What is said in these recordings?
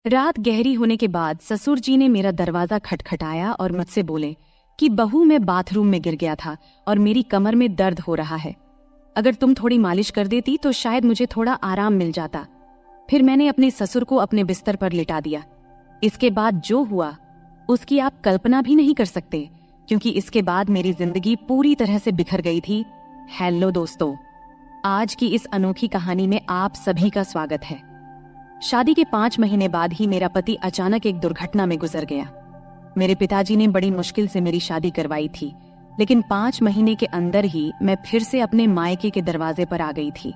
रात गहरी होने के बाद ससुर जी ने मेरा दरवाजा खटखटाया और मुझसे बोले कि बहू, मैं बाथरूम में गिर गया था और मेरी कमर में दर्द हो रहा है। अगर तुम थोड़ी मालिश कर देती तो शायद मुझे थोड़ा आराम मिल जाता। फिर मैंने अपने ससुर को अपने बिस्तर पर लिटा दिया। इसके बाद जो हुआ उसकी आप कल्पना भी नहीं कर सकते, क्योंकि इसके बाद मेरी जिंदगी पूरी तरह से बिखर गई थी। हेलो दोस्तों, आज की इस अनोखी कहानी में आप सभी का स्वागत है। शादी के 5 महीने बाद ही मेरा पति अचानक एक दुर्घटना में गुजर गया। मेरे पिताजी ने बड़ी मुश्किल से मेरी शादी करवाई थी, लेकिन 5 महीने के अंदर ही मैं फिर से अपने मायके के दरवाजे पर आ गई थी।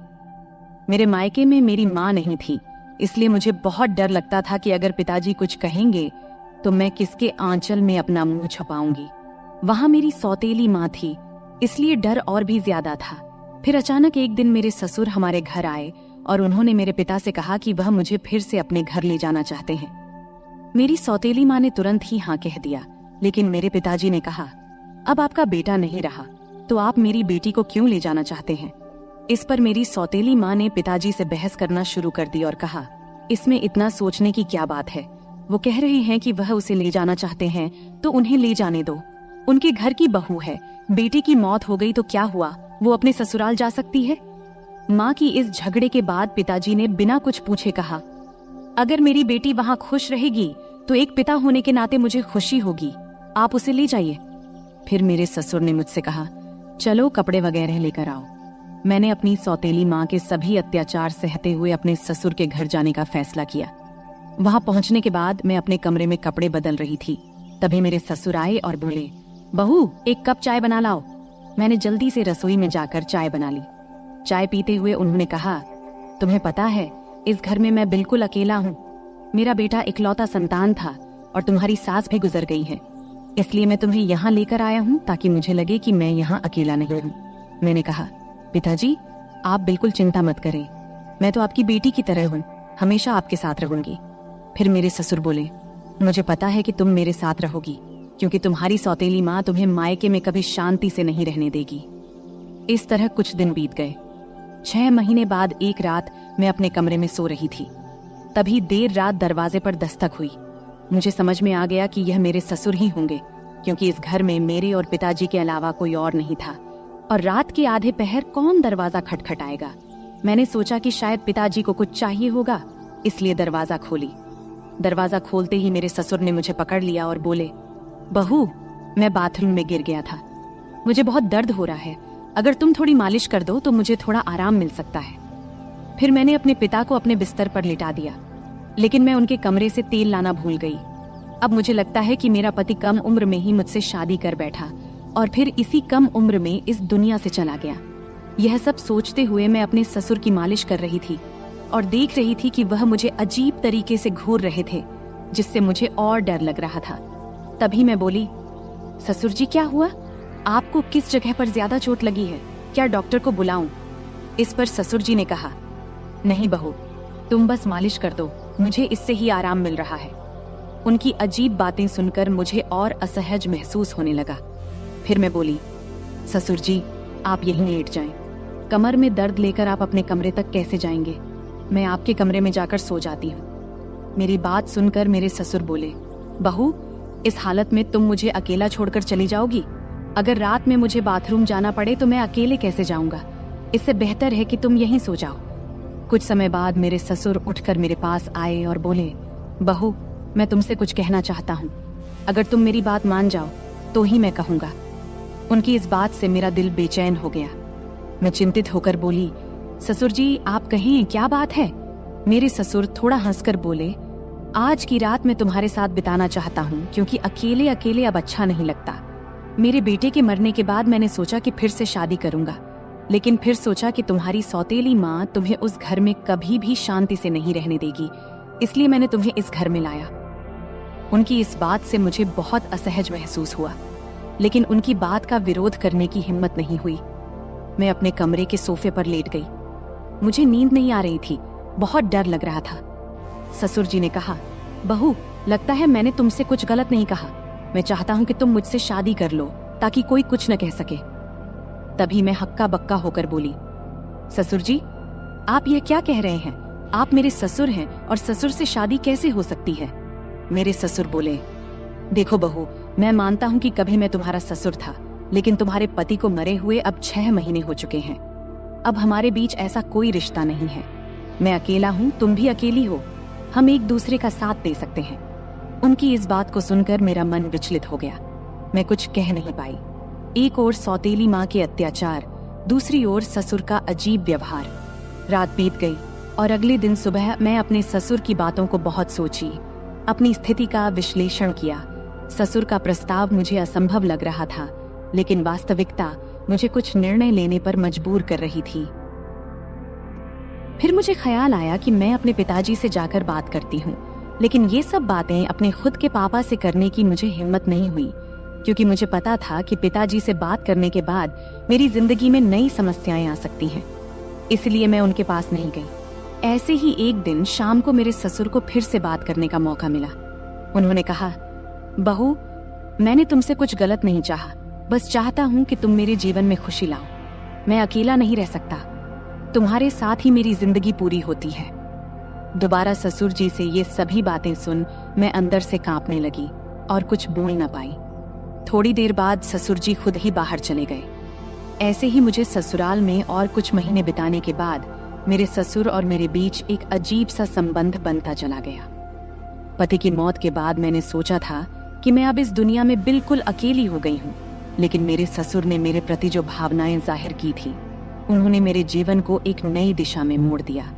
मेरे मायके में मेरी माँ नहीं थी, इसलिए मुझे बहुत डर लगता था कि अगर पिताजी कुछ कहेंगे तो मैं किसके आंचल में अपना मुंह छुपाऊंगी। वहां मेरी सौतेली माँ थी, इसलिए डर और भी ज्यादा था। फिर अचानक एक दिन मेरे ससुर हमारे घर आए और उन्होंने मेरे पिता से कहा कि वह मुझे फिर से अपने घर ले जाना चाहते हैं। मेरी सौतेली माँ ने तुरंत ही हाँ कह दिया, लेकिन मेरे पिताजी ने कहा, अब आपका बेटा नहीं रहा तो आप मेरी बेटी को क्यों ले जाना चाहते हैं। इस पर मेरी सौतेली माँ ने पिताजी से बहस करना शुरू कर दी और कहा, इसमें इतना सोचने की क्या बात है। वो कह रहे हैं कि वह उसे ले जाना चाहते हैं तो उन्हें ले जाने दो। उनके घर की बहू है, बेटी की मौत हो गई तो क्या हुआ, वो अपने ससुराल जा सकती है। माँ की इस झगड़े के बाद पिताजी ने बिना कुछ पूछे कहा, अगर मेरी बेटी वहाँ खुश रहेगी तो एक पिता होने के नाते मुझे खुशी होगी, आप उसे ले जाइए। फिर मेरे ससुर ने मुझसे कहा, चलो कपड़े वगैरह लेकर आओ। मैंने अपनी सौतेली माँ के सभी अत्याचार सहते हुए अपने ससुर के घर जाने का फैसला किया। वहां पहुंचने के बाद मैं अपने कमरे में कपड़े बदल रही थी, तभी मेरे ससुर आए और बोले, बहू, एक कप चाय बना लाओ। मैंने जल्दी से रसोई में जाकर चाय बना ली। चाय पीते हुए उन्होंने कहा, तुम्हें पता है इस घर में मैं बिल्कुल अकेला हूँ। मेरा बेटा इकलौता संतान था और तुम्हारी सास भी गुजर गई है, इसलिए मैं तुम्हें यहाँ लेकर आया हूँ ताकि मुझे लगे कि मैं यहाँ अकेला नहीं हूँ। मैंने कहा, पिताजी आप बिल्कुल चिंता मत करें, मैं तो आपकी बेटी की तरह हूँ, हमेशा आपके साथ रहूंगी। फिर मेरे ससुर बोले, मुझे पता है कि तुम मेरे साथ रहोगी, क्योंकि तुम्हारी सौतेली माँ तुम्हें मायके में कभी शांति से नहीं रहने देगी। इस तरह कुछ दिन बीत गए। 6 महीने बाद एक रात मैं अपने कमरे में सो रही थी, तभी देर रात दरवाजे पर दस्तक हुई। मुझे समझ में आ गया कि यह मेरे ससुर ही होंगे, क्योंकि इस घर में मेरे और पिताजी के अलावा कोई और नहीं था। और रात के आधे पहर कौन दरवाजा खटखटाएगा। मैंने सोचा कि शायद पिताजी को कुछ चाहिए होगा, इसलिए दरवाजा खोली। दरवाजा खोलते ही मेरे ससुर ने मुझे पकड़ लिया और बोले, बहू, मैं बाथरूम में गिर गया था, मुझे बहुत दर्द हो रहा है, अगर तुम थोड़ी मालिश कर दो तो मुझे थोड़ा आराम मिल सकता है। फिर मैंने अपने पिता को अपने बिस्तर पर लिटा दिया, लेकिन मैं उनके कमरे से तेल लाना भूल गई। अब मुझे लगता है कि मेरा पति कम उम्र में ही मुझसे शादी कर बैठा और फिर इसी कम उम्र में इस दुनिया से चला गया। यह सब सोचते हुए मैं अपने ससुर की मालिश कर रही थी और देख रही थी कि वह मुझे अजीब तरीके से घूर रहे थे, जिससे मुझे और डर लग रहा था। तभी मैं बोली, ससुर जी क्या हुआ, आपको किस जगह पर ज्यादा चोट लगी है, क्या डॉक्टर को बुलाऊं। इस पर ससुर जी ने कहा, नहीं बहू, तुम बस मालिश कर दो, मुझे इससे ही आराम मिल रहा है। उनकी अजीब बातें सुनकर मुझे और असहज महसूस होने लगा। फिर मैं बोली, ससुर जी आप यहीं लेट जाएं, कमर में दर्द लेकर आप अपने कमरे तक कैसे जाएंगे, मैं आपके कमरे में जाकर सो जाती हूँ। मेरी बात सुनकर मेरे ससुर बोले, बहू, इस हालत में तुम मुझे अकेला छोड़कर चली जाओगी, अगर रात में मुझे बाथरूम जाना पड़े तो मैं अकेले कैसे जाऊंगा, इससे बेहतर है कि तुम यहीं सो जाओ। कुछ समय बाद मेरे ससुर उठकर मेरे पास आए और बोले, बहू, मैं तुमसे कुछ कहना चाहता हूँ, अगर तुम मेरी बात मान जाओ तो ही मैं कहूँगा। उनकी इस बात से मेरा दिल बेचैन हो गया। मैं चिंतित होकर बोली, ससुर जी आप कहें, क्या बात है। मेरे ससुर थोड़ा हंसकर बोले, आज की रात मैं तुम्हारे साथ बिताना चाहता हूँ, क्योंकि अकेले अकेले अब अच्छा नहीं लगता। मेरे बेटे के मरने के बाद मैंने सोचा कि फिर से शादी करूंगा, लेकिन फिर सोचा कि तुम्हारी सौतेली माँ तुम्हें उस घर में कभी भी शांति से नहीं रहने देगी, इसलिए मैंने तुम्हें इस घर में लाया। उनकी इस बात से मुझे बहुत असहज महसूस हुआ, लेकिन उनकी बात का विरोध करने की हिम्मत नहीं हुई। मैं अपने कमरे के सोफे पर लेट गई। मुझे नींद नहीं आ रही थी, बहुत डर लग रहा था। ससुर जी ने कहा, बहू, लगता है मैंने तुमसे कुछ गलत नहीं कहा, मैं चाहता हूं कि तुम मुझसे शादी कर लो ताकि कोई कुछ न कह सके। तभी मैं हक्का बक्का होकर बोली, ससुर जी आप यह क्या कह रहे हैं, आप मेरे ससुर हैं और ससुर से शादी कैसे हो सकती है? मेरे ससुर बोले, देखो बहू, मैं मानता हूँ कि कभी मैं तुम्हारा ससुर था, लेकिन तुम्हारे पति को मरे हुए अब 6 महीने हो चुके हैं। अब हमारे बीच ऐसा कोई रिश्ता नहीं है। मैं अकेला हूँ, तुम भी अकेली हो। हम एक दूसरे का साथ दे सकते हैं। उनकी इस बात को सुनकर मेरा मन विचलित हो गया। मैं कुछ कह नहीं पाई। एक ओर सौतेली माँ के अत्याचार, दूसरी ओर ससुर का अजीब व्यवहार। रात बीत गई और अगले दिन सुबह मैं अपने ससुर की बातों को बहुत सोची, अपनी स्थिति का विश्लेषण किया। ससुर का प्रस्ताव मुझे असंभव लग रहा था, लेकिन वास्तविकता मुझे कुछ निर्णय लेने पर मजबूर कर रही थी। फिर मुझे ख्याल आया कि मैं अपने पिताजी से जाकर बात करती हूँ, लेकिन ये सब बातें अपने खुद के पापा से करने की मुझे हिम्मत नहीं हुई, क्योंकि मुझे पता था कि पिताजी से बात करने के बाद मेरी जिंदगी में नई समस्याएं आ सकती हैं। इसलिए मैं उनके पास नहीं गई। ऐसे ही एक दिन शाम को मेरे ससुर को फिर से बात करने का मौका मिला। उन्होंने कहा, बहू, मैंने तुमसे कुछ गलत नहीं चाहा, बस चाहता हूँ कि तुम मेरे जीवन में खुशी लाओ। मैं अकेला नहीं रह सकता, तुम्हारे साथ ही मेरी जिंदगी पूरी होती है। दोबारा ससुर जी से ये सभी बातें सुन मैं अंदर से कांपने लगी और कुछ बोल न पाई। थोड़ी देर बाद ससुर जी खुद ही बाहर चले गए। ऐसे ही मुझे ससुराल में और कुछ महीने बिताने के बाद मेरे ससुर और मेरे बीच एक अजीब सा संबंध बनता चला गया। पति की मौत के बाद मैंने सोचा था कि मैं अब इस दुनिया में बिल्कुल अकेली हो गई हूँ, लेकिन मेरे ससुर ने मेरे प्रति जो भावनाएं जाहिर की थी, उन्होंने मेरे जीवन को एक नई दिशा में मोड़ दिया।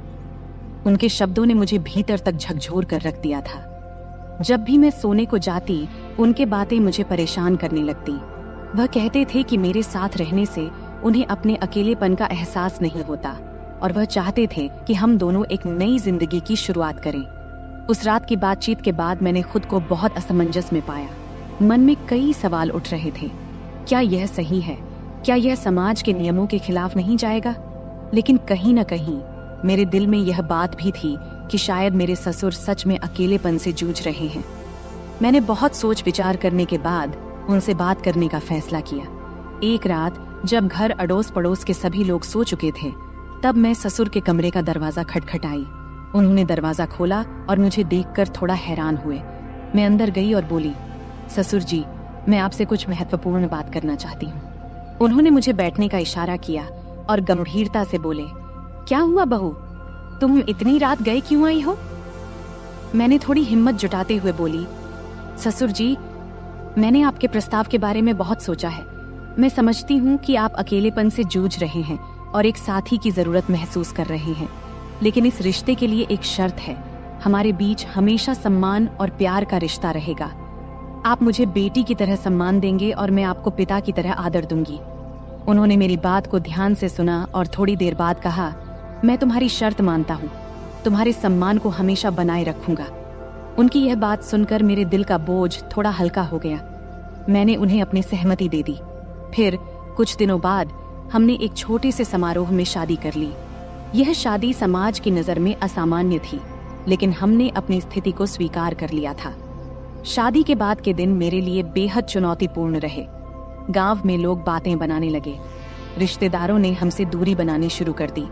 उनके शब्दों ने मुझे भीतर तक झकझोर कर रख दिया था। जब भी मैं सोने को जाती, उनके बातें मुझे परेशान करने लगती। वह कहते थे कि मेरे साथ रहने से उन्हें अपने अकेलेपन का एहसास नहीं होता और वह चाहते थे कि हम दोनों एक नई जिंदगी की शुरुआत करें। उस रात की बातचीत के बाद मैंने खुद को बहुत असमंजस में पाया। मन में कई सवाल उठ रहे थे। क्या यह सही है? क्या यह समाज के नियमों के खिलाफ नहीं जाएगा? लेकिन कहीं न कहीं मेरे दिल में यह बात भी थी कि शायद मेरे ससुर सच में अकेलेपन से जूझ रहे हैं। मैंने बहुत सोच विचार करने के बाद उनसे बात करने का फैसला किया। एक रात जब घर अड़ोस पड़ोस के सभी लोग सो चुके थे, तब मैं ससुर के कमरे का दरवाजा खटखटाई। उन्होंने दरवाजा खोला और मुझे देखकर थोड़ा हैरान हुए। मैं अंदर गई और बोली, ससुर जी, मैं आपसे कुछ महत्वपूर्ण बात करना चाहती हूँ। उन्होंने मुझे बैठने का इशारा किया और गंभीरता से बोले, क्या हुआ बहू, तुम इतनी रात गए क्यों आई हो? मैंने थोड़ी हिम्मत जुटाते हुए बोली, ससुर जी, मैंने आपके प्रस्ताव के बारे में बहुत सोचा है। मैं समझती हूँ कि आप अकेलेपन से जूझ रहे हैं और एक साथी की जरूरत महसूस कर रहे हैं, लेकिन इस रिश्ते के लिए एक शर्त है। हमारे बीच हमेशा सम्मान और प्यार का रिश्ता रहेगा। आप मुझे बेटी की तरह सम्मान देंगे और मैं आपको पिता की तरह आदर दूंगी। उन्होंने मेरी बात को ध्यान से सुना और थोड़ी देर बाद कहा, मैं तुम्हारी शर्त मानता हूँ, तुम्हारे सम्मान को हमेशा बनाए रखूंगा। उनकी यह बात सुनकर मेरे दिल का बोझ थोड़ा हल्का हो गया। मैंने उन्हें अपनी सहमति दे दी। फिर कुछ दिनों बाद हमने एक छोटे से समारोह में शादी कर ली। यह शादी समाज की नजर में असामान्य थी, लेकिन हमने अपनी स्थिति को स्वीकार कर लिया था। शादी के बाद के दिन मेरे लिए बेहद चुनौतीपूर्ण रहे। गांव में लोग बातें बनाने लगे, रिश्तेदारों ने हमसे दूरी बनानी शुरू कर दी,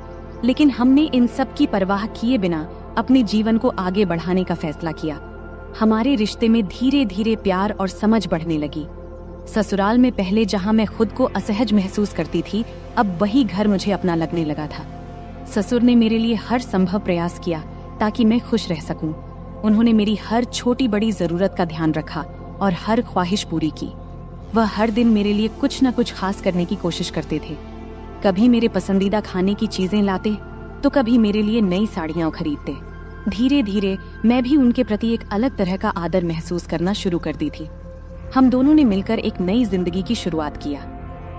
लेकिन हमने इन सब की परवाह किए बिना अपने जीवन को आगे बढ़ाने का फैसला किया। हमारे रिश्ते में धीरे धीरे प्यार और समझ बढ़ने लगी। ससुराल में पहले जहां मैं खुद को असहज महसूस करती थी, अब वही घर मुझे अपना लगने लगा था। ससुर ने मेरे लिए हर संभव प्रयास किया ताकि मैं खुश रह सकूं। उन्होंने मेरी हर छोटी बड़ी जरूरत का ध्यान रखा और हर ख्वाहिश पूरी की। वह हर दिन मेरे लिए कुछ न कुछ खास करने की कोशिश करते थे। कभी मेरे पसंदीदा खाने की चीजें लाते, तो कभी मेरे लिए नई साड़ियां खरीदते। धीरे धीरे मैं भी उनके प्रति एक अलग तरह का आदर महसूस करना शुरू कर दी थी। हम दोनों ने मिलकर एक नई जिंदगी की शुरुआत किया।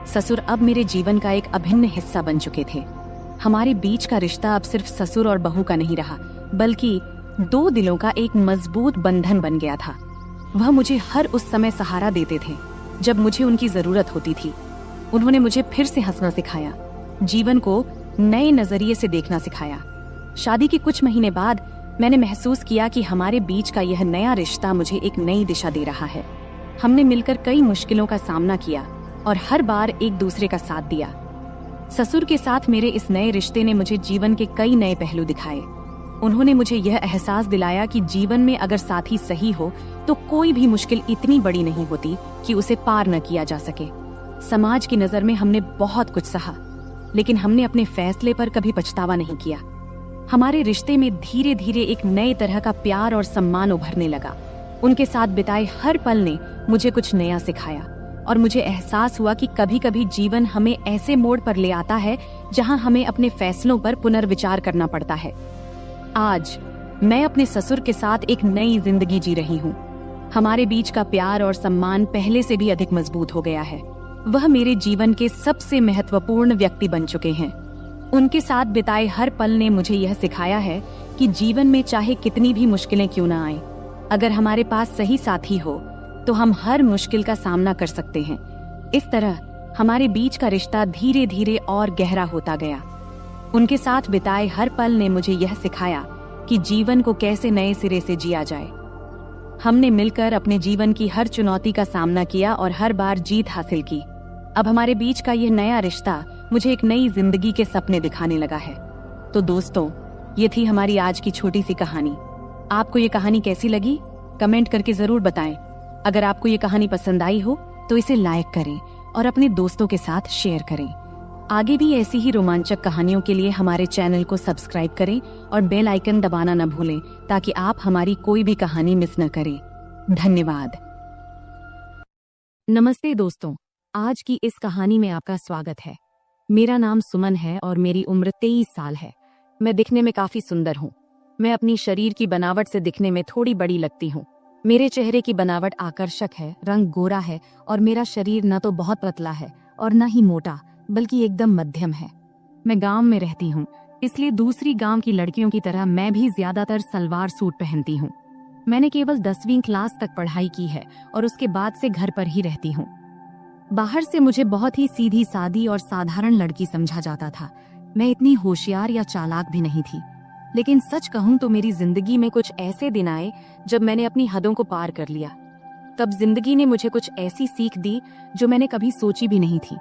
ससुर अब मेरे जीवन का एक अभिन्न हिस्सा बन चुके थे। हमारे बीच का रिश्ता अब सिर्फ ससुर और बहू का नहीं रहा, बल्कि दो दिलों का एक मजबूत बंधन बन गया था। वह मुझे हर उस समय सहारा देते थे जब मुझे उनकी जरूरत होती थी। उन्होंने मुझे फिर से हंसना सिखाया, जीवन को नए नजरिए से देखना सिखाया। शादी के कुछ महीने बाद मैंने महसूस किया कि हमारे बीच का यह नया रिश्ता मुझे एक नई दिशा दे रहा है। हमने मिलकर कई मुश्किलों का सामना किया और हर बार एक दूसरे का साथ दिया। ससुर के साथ मेरे इस नए रिश्ते ने मुझे जीवन के कई नए पहलू दिखाए। उन्होंने मुझे यह एहसास दिलाया कि जीवन में अगर साथी सही हो तो कोई भी मुश्किल इतनी बड़ी नहीं होती कि उसे पार न किया जा सके। समाज की नजर में हमने बहुत कुछ सहा, लेकिन हमने अपने फैसले पर कभी पछतावा नहीं किया। हमारे रिश्ते में धीरे धीरे एक नए तरह का प्यार और सम्मान उभरने लगा। उनके साथ बिताए हर पल ने मुझे कुछ नया सिखाया और मुझे एहसास हुआ कि कभी कभी जीवन हमें ऐसे मोड़ पर ले आता है जहां हमें अपने फैसलों पर पुनर्विचार करना पड़ता है। आज मैं अपने ससुर के साथ एक नई जिंदगी जी रही हूँ। हमारे बीच का प्यार और सम्मान पहले से भी अधिक मजबूत हो गया है। वह मेरे जीवन के सबसे महत्वपूर्ण व्यक्ति बन चुके हैं। उनके साथ बिताए हर पल ने मुझे यह सिखाया है कि जीवन में चाहे कितनी भी मुश्किलें क्यों ना आए, अगर हमारे पास सही साथी हो तो हम हर मुश्किल का सामना कर सकते हैं। इस तरह हमारे बीच का रिश्ता धीरे धीरे और गहरा होता गया। उनके साथ बिताए हर पल ने मुझे यह सिखाया कि जीवन को कैसे नए सिरे से जिया जाए। हमने मिलकर अपने जीवन की हर चुनौती का सामना किया और हर बार जीत हासिल की। अब हमारे बीच का यह नया रिश्ता मुझे एक नई जिंदगी के सपने दिखाने लगा है। तो दोस्तों, ये थी हमारी आज की छोटी सी कहानी। आपको ये कहानी कैसी लगी? कमेंट करके जरूर बताएं। अगर आपको ये कहानी पसंद आई हो तो इसे लाइक करें और अपने दोस्तों के साथ शेयर करें। आगे भी ऐसी ही रोमांचक कहानियों के लिए हमारे चैनल को सब्सक्राइब करें और बेल आइकन दबाना न भूलें ताकि आप हमारी कोई भी कहानी मिस न करें। धन्यवाद। नमस्ते दोस्तों, आज की इस कहानी में आपका स्वागत है। मेरा नाम सुमन है और मेरी उम्र 23 साल है। मैं दिखने में काफी सुंदर हूँ। मैं अपनी शरीर की बनावट से दिखने में थोड़ी बड़ी लगती हूँ। मेरे चेहरे की बनावट आकर्षक है, रंग गोरा है और मेरा शरीर न तो बहुत पतला है और न ही मोटा, बल्कि एकदम मध्यम है। मैं गांव में रहती हूँ, इसलिए दूसरी गांव की लड़कियों की तरह मैं भी ज्यादातर सलवार सूट पहनती हूँ। मैंने केवल 10वीं क्लास तक पढ़ाई की है और उसके बाद से घर पर ही रहती हूँ। बाहर से मुझे बहुत ही सीधी सादी और साधारण लड़की समझा जाता था। मैं इतनी होशियार या चालाक भी नहीं थी। लेकिन सच कहूं तो मेरी जिंदगी में कुछ ऐसे दिन आए जब मैंने अपनी हदों को पार कर लिया। तब जिंदगी ने मुझे कुछ ऐसी सीख दी जो मैंने कभी सोची भी नहीं थी।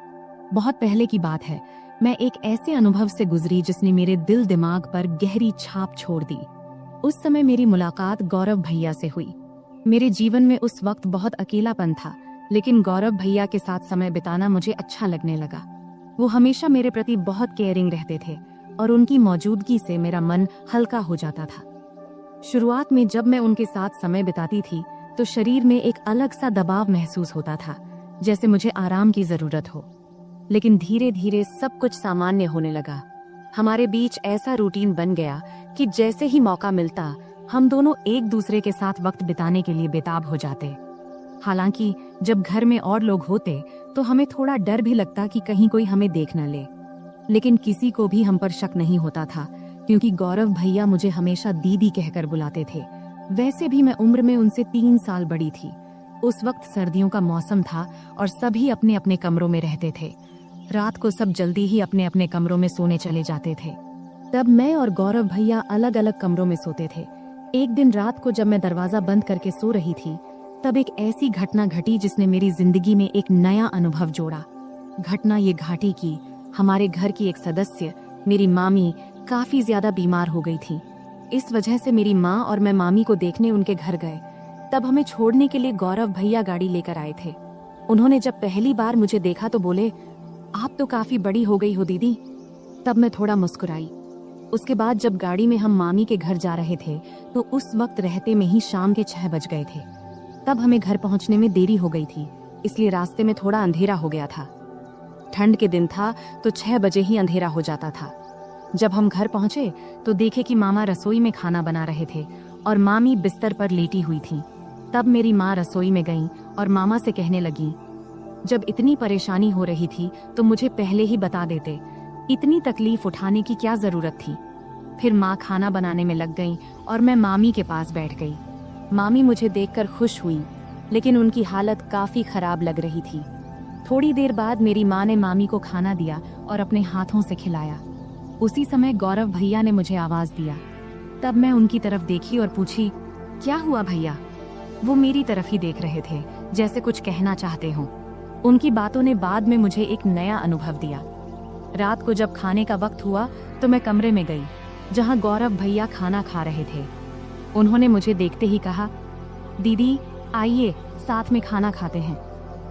बहुत पहले की बात है, मैं एक ऐसे अनुभव से गुजरी जिसने मेरे दिल दिमाग पर गहरी छाप छोड़ दी। उस समय मेरी मुलाकात गौरव भैया से हुई। मेरे जीवन में उस वक्त बहुत अकेलापन था, लेकिन गौरव भैया के साथ समय बिताना मुझे अच्छा लगने लगा। वो हमेशा मेरे प्रति बहुत केयरिंग रहते थे और उनकी मौजूदगी से मेरा मन हल्का हो जाता था। शुरुआत में जब मैं उनके साथ समय बिताती थी तो शरीर में एक अलग सा दबाव महसूस होता था, जैसे मुझे आराम की जरूरत हो। लेकिन धीरे धीरे सब कुछ सामान्य होने लगा। हमारे बीच ऐसा रूटीन बन गया कि जैसे ही मौका मिलता हम दोनों एक दूसरे के साथ वक्त बिताने के लिए बेताब हो जाते। हालांकि जब घर में और लोग होते तो हमें थोड़ा डर भी लगता कि कहीं कोई हमें देख न ले, लेकिन किसी को भी हम पर शक नहीं होता था क्योंकि गौरव भैया मुझे हमेशा दीदी कहकर बुलाते थे। वैसे भी मैं उम्र में उनसे 3 साल बड़ी थी। उस वक्त सर्दियों का मौसम था और सभी अपने अपने कमरों में रहते थे। रात को सब जल्दी ही अपने अपने कमरों में सोने चले जाते थे। तब मैं और गौरव भैया अलग अलग कमरों में सोते थे। एक दिन रात को जब मैं दरवाजा बंद करके सो रही थी तब एक ऐसी घटना घटी जिसने मेरी जिंदगी में एक नया अनुभव जोड़ा। घटना ये घाटी की, हमारे घर की एक सदस्य, मेरी मामी, काफी ज्यादा बीमार हो गई थी। इस वजह से मेरी माँ और मैं मामी को देखने उनके घर गए। तब हमें छोड़ने के लिए गौरव भैया गाड़ी लेकर आए थे। उन्होंने जब पहली बार मुझे देखा तो बोले, आप तो काफी बड़ी हो गई हो दीदी। तब मैं थोड़ा मुस्कुराई। उसके बाद जब गाड़ी में हम मामी के घर जा रहे थे तो उस वक्त रहते में ही शाम के 6 बज गए थे। तब हमें घर पहुंचने में देरी हो गई थी, इसलिए रास्ते में थोड़ा अंधेरा हो गया था। ठंड के दिन था तो 6 बजे ही अंधेरा हो जाता था। जब हम घर पहुंचे तो देखे कि मामा रसोई में खाना बना रहे थे और मामी बिस्तर पर लेटी हुई थी। तब मेरी माँ रसोई में गई और मामा से कहने लगी, जब इतनी परेशानी हो रही थी तो मुझे पहले ही बता देते, इतनी तकलीफ उठाने की क्या जरूरत थी। फिर माँ खाना बनाने में लग गई और मैं मामी के पास बैठ गई। मामी मुझे देखकर खुश हुई, लेकिन उनकी हालत काफी खराब लग रही थी। थोड़ी देर बाद मेरी माँ ने मामी को खाना दिया और अपने हाथों से खिलाया। उसी समय गौरव भैया ने मुझे आवाज दिया। तब मैं उनकी तरफ देखी और पूछी, क्या हुआ भैया? वो मेरी तरफ ही देख रहे थे, जैसे कुछ कहना चाहते हों। उनकी बातों ने बाद में मुझे एक नया अनुभव दिया। रात को जब खाने का वक्त हुआ तो मैं कमरे में गई। जहां गौरव भैया खाना खा रहे थे। उन्होंने मुझे देखते ही कहा, दीदी आइए साथ में खाना खाते हैं।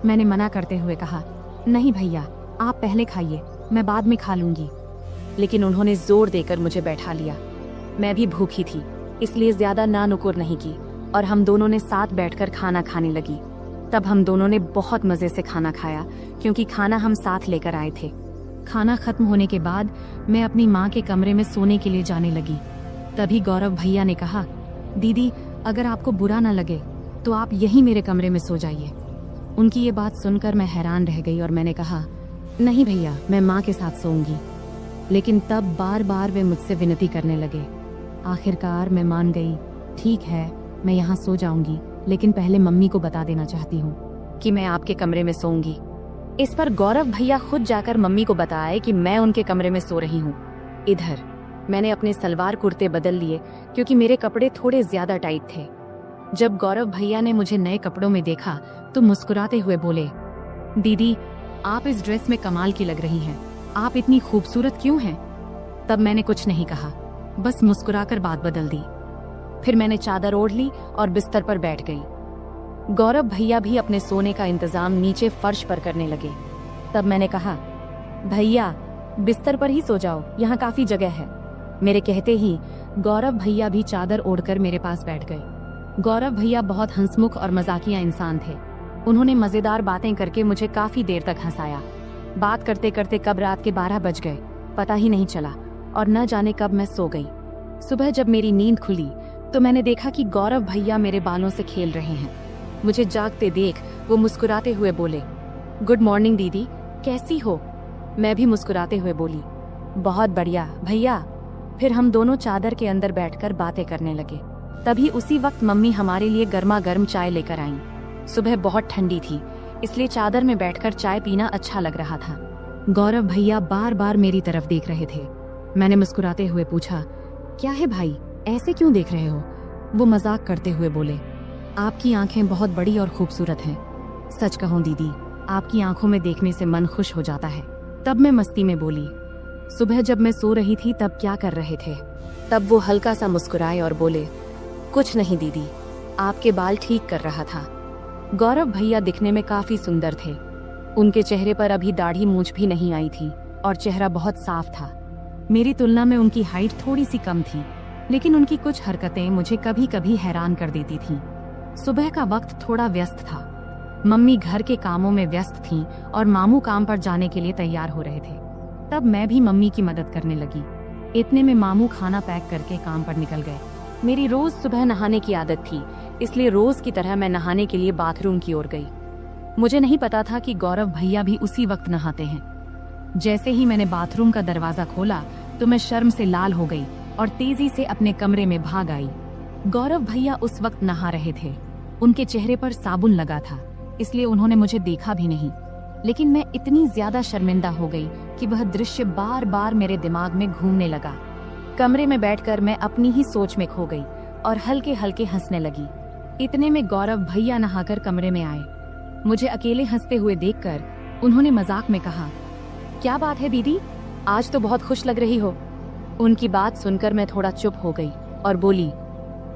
मैंने मना करते हुए कहा, नहीं भैया आप पहले खाइए, मैं बाद में खा लूंगी। लेकिन उन्होंने जोर देकर मुझे बैठा लिया। मैं भी भूखी थी, इसलिए ज्यादा ना नुकुर नहीं की और हम दोनों ने साथ बैठकर खाना खाने लगी। तब हम दोनों ने बहुत मजे से खाना खाया, क्योंकि खाना हम साथ लेकर आए थे। खाना खत्म होने के बाद मैं अपनी माँ के कमरे में सोने के लिए जाने लगी। तभी गौरव भैया ने कहा, दीदी अगर आपको बुरा ना लगे तो आप यहीं मेरे कमरे में सो जाइए। उनकी ये बात सुनकर मैं हैरान रह गई और मैंने कहा, नहीं भैया मैं माँ के साथ सोऊंगी। लेकिन तब बार बार वे मुझसे विनती करने लगे। आखिरकार मैं मान गई। ठीक है मैं यहाँ सो जाऊंगी, लेकिन पहले मम्मी को बता देना चाहती हूँ कि मैं आपके कमरे में सोऊंगी। इस पर गौरव भैया खुद जाकर मम्मी को बताए कि मैं उनके कमरे में सो रही हूँ। इधर मैंने अपने सलवार कुर्ते बदल लिए, क्योंकि मेरे कपड़े थोड़े ज्यादा टाइट थे। जब गौरव भैया ने मुझे नए कपड़ों में देखा तो मुस्कुराते हुए बोले, दीदी आप इस ड्रेस में कमाल की लग रही हैं, आप इतनी खूबसूरत क्यों हैं? तब मैंने कुछ नहीं कहा, बस मुस्कुराकर बात बदल दी। फिर मैंने चादर ओढ़ ली और बिस्तर पर बैठ गई। गौरव भैया भी अपने सोने का इंतजाम नीचे फर्श पर करने लगे। तब मैंने कहा, भैया बिस्तर पर ही सो जाओ, यहाँ काफी जगह है। मेरे कहते ही गौरव भैया भी चादर ओढ़कर मेरे पास बैठ गए। गौरव भैया बहुत हंसमुख और मजाकिया इंसान थे। उन्होंने मजेदार बातें करके मुझे काफी देर तक हंसाया। बात करते करते कब रात के 12 बज गए पता ही नहीं चला और न जाने कब मैं सो गई। सुबह जब मेरी नींद खुली तो मैंने देखा कि गौरव भैया मेरे बालों से खेल रहे हैं। मुझे जागते देख वो मुस्कुराते हुए बोले, गुड मॉर्निंग दीदी, कैसी हो? मैं भी मुस्कुराते हुए बोली, बहुत बढ़िया भैया। फिर हम दोनों चादर के अंदर बैठकर बातें करने लगे। तभी उसी वक्त मम्मी हमारे लिए गर्मा गर्म चाय लेकर आईं। सुबह बहुत ठंडी थी, इसलिए चादर में बैठकर चाय पीना अच्छा लग रहा था। गौरव भैया बार बार मेरी तरफ देख रहे थे। मैंने मुस्कुराते हुए पूछा, क्या है भाई, ऐसे क्यों देख रहे हो? वो मजाक करते हुए बोले, आपकी आंखें बहुत बड़ी और खूबसूरत हैं। सच कहूं दीदी, आपकी आंखों में देखने से मन खुश हो जाता है। तब मैं मस्ती में बोली, सुबह जब मैं सो रही थी तब क्या कर रहे थे? तब वो हल्का सा मुस्कुराए और बोले, कुछ नहीं दीदी, आपके बाल ठीक कर रहा था। गौरव भैया दिखने में काफी सुंदर थे। उनके चेहरे पर अभी दाढ़ी मूंछ भी नहीं आई थी और चेहरा बहुत साफ था। मेरी तुलना में उनकी हाइट थोड़ी सी कम थी, लेकिन उनकी कुछ हरकतें मुझे कभी कभी हैरान कर देती थीं। सुबह का वक्त थोड़ा व्यस्त था। मम्मी घर के कामों में व्यस्त थीं और मामू काम पर जाने के लिए तैयार हो रहे थे। तब मैं भी मम्मी की मदद करने लगी। इतने में मामू खाना पैक करके काम पर निकल गए। मेरी रोज सुबह नहाने की आदत थी, इसलिए रोज की तरह मैं नहाने के लिए बाथरूम की ओर गई। मुझे नहीं पता था कि गौरव भैया भी उसी वक्त नहाते हैं। जैसे ही मैंने बाथरूम का दरवाजा खोला तो मैं शर्म से लाल हो गई और तेजी से अपने कमरे में भाग आई। गौरव भैया उस वक्त नहा रहे थे। उनके चेहरे पर साबुन लगा था, इसलिए उन्होंने मुझे देखा भी नहीं। लेकिन मैं इतनी ज्यादा शर्मिंदा हो गई कि वह दृश्य बार बार मेरे दिमाग में घूमने लगा। कमरे में बैठकर मैं अपनी ही सोच में खो गई और हल्के हल्के हंसने लगी। इतने में गौरव भैया नहाकर कमरे में आए। मुझे अकेले हंसते हुए देखकर उन्होंने मजाक में कहा, क्या बात है दीदी, आज तो बहुत खुश लग रही हो। उनकी बात सुनकर मैं थोड़ा चुप हो गई और बोली,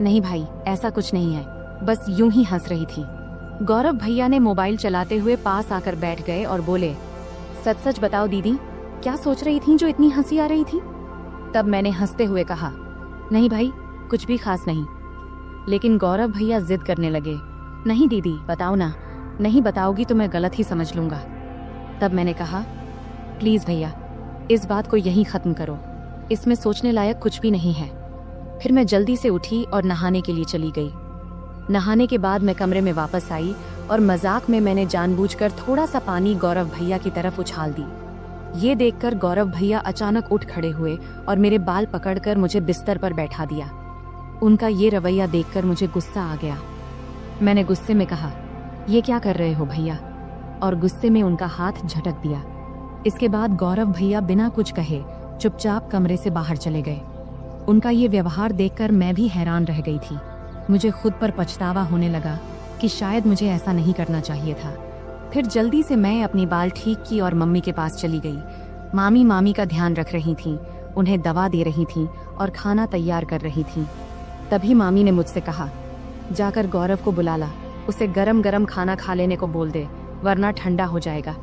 नहीं भाई, ऐसा कुछ नहीं है, बस यूं ही हंस रही थी। गौरव भैया ने मोबाइल चलाते हुए पास आकर बैठ गए और बोले, सच सच बताओ दीदी, क्या सोच रही थी जो इतनी हंसी आ रही थी? तब मैंने हंसते हुए कहा, नहीं भाई, कुछ भी खास नहीं। लेकिन गौरव भैया जिद करने लगे, नहीं दीदी बताओ ना, नहीं बताओगी तो मैं गलत ही समझ लूंगा। तब मैंने कहा, प्लीज भैया, इस बात को यहीं खत्म करो, इसमें सोचने लायक कुछ भी नहीं है। फिर मैं जल्दी से उठी और नहाने के लिए चली गई। नहाने के बाद मैं कमरे में वापस आई और मजाक में मैंने जानबूझकर थोड़ा सा पानी गौरव भैया की तरफ उछाल दी। ये देखकर गौरव भैया अचानक उठ खड़े हुए और मेरे बाल पकड़कर मुझे बिस्तर पर बैठा दिया। उनका ये रवैया देखकर मुझे गुस्सा आ गया। मैंने गुस्से में कहा, ये क्या कर रहे हो भैया? और गुस्से में उनका हाथ झटक दिया। इसके बाद गौरव भैया बिना कुछ कहे चुपचाप कमरे से बाहर चले गए। उनका ये व्यवहार देखकर मैं भी हैरान रह गई थी। मुझे खुद पर पछतावा होने लगा कि शायद मुझे ऐसा नहीं करना चाहिए था। फिर जल्दी से मैं अपनी बाल ठीक की और मम्मी के पास चली गई। मामी का ध्यान रख रही थीं उन्हें दवा दे रही थीं और खाना तैयार कर रही थीं। तभी मामी ने मुझसे कहा, जाकर गौरव को बुला ला, उसे गरम गरम खाना खा लेने को बोल दे, वरना ठंडा हो जाएगा।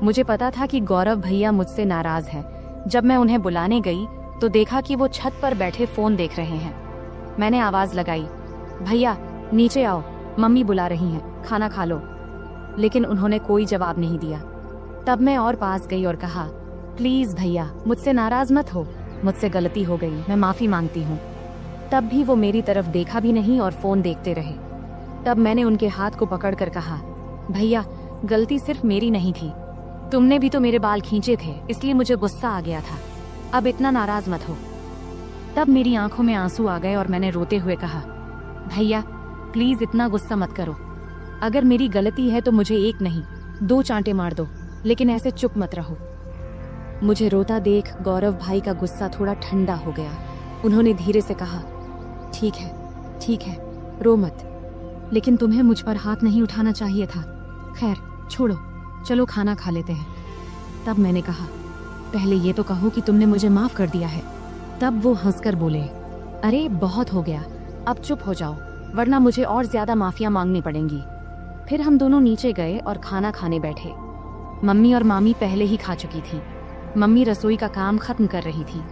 मुझे पता था कि गौरव भैया मुझसे नाराज है। जब मैं उन्हें बुलाने गई तो देखा कि वो छत पर बैठे फोन देख रहे हैं। मैंने आवाज लगाई, भैया नीचे आओ, मम्मी बुला रही हैं, खाना खा लो। लेकिन उन्होंने कोई जवाब नहीं दिया। तब मैं और पास गई और कहा, प्लीज भैया मुझसे नाराज मत हो, मुझसे गलती हो गई, मैं माफी मांगती हूँ। तब भी वो मेरी तरफ देखा भी नहीं और फोन देखते रहे। तब मैंने उनके हाथ को पकड़कर कहा, भैया गलती सिर्फ मेरी नहीं थी, तुमने भी तो मेरे बाल खींचे थे, इसलिए मुझे गुस्सा आ गया था, अब इतना नाराज मत हो। तब मेरी आंखों में आंसू आ गए और मैंने रोते हुए कहा, भैया प्लीज इतना गुस्सा मत करो, अगर मेरी गलती है तो मुझे एक नहीं 2 चांटे मार दो, लेकिन ऐसे चुप मत रहो। मुझे रोता देख गौरव भाई का गुस्सा थोड़ा ठंडा हो गया। उन्होंने धीरे से कहा, ठीक है, रो मत, लेकिन तुम्हें मुझ पर हाथ नहीं उठाना चाहिए था। खैर छोड़ो, चलो खाना खा लेते हैं। तब मैंने कहा, पहले ये तो कहो कि तुमने मुझे माफ कर दिया है। तब वो हंसकर बोले, अरे बहुत हो गया, अब चुप हो जाओ, वरना मुझे और ज्यादा माफिया मांगनी पड़ेंगी। फिर हम दोनों नीचे गए और खाना खाने बैठे। मम्मी और मामी पहले ही खा चुकी थी। मम्मी रसोई का काम खत्म कर रही थी।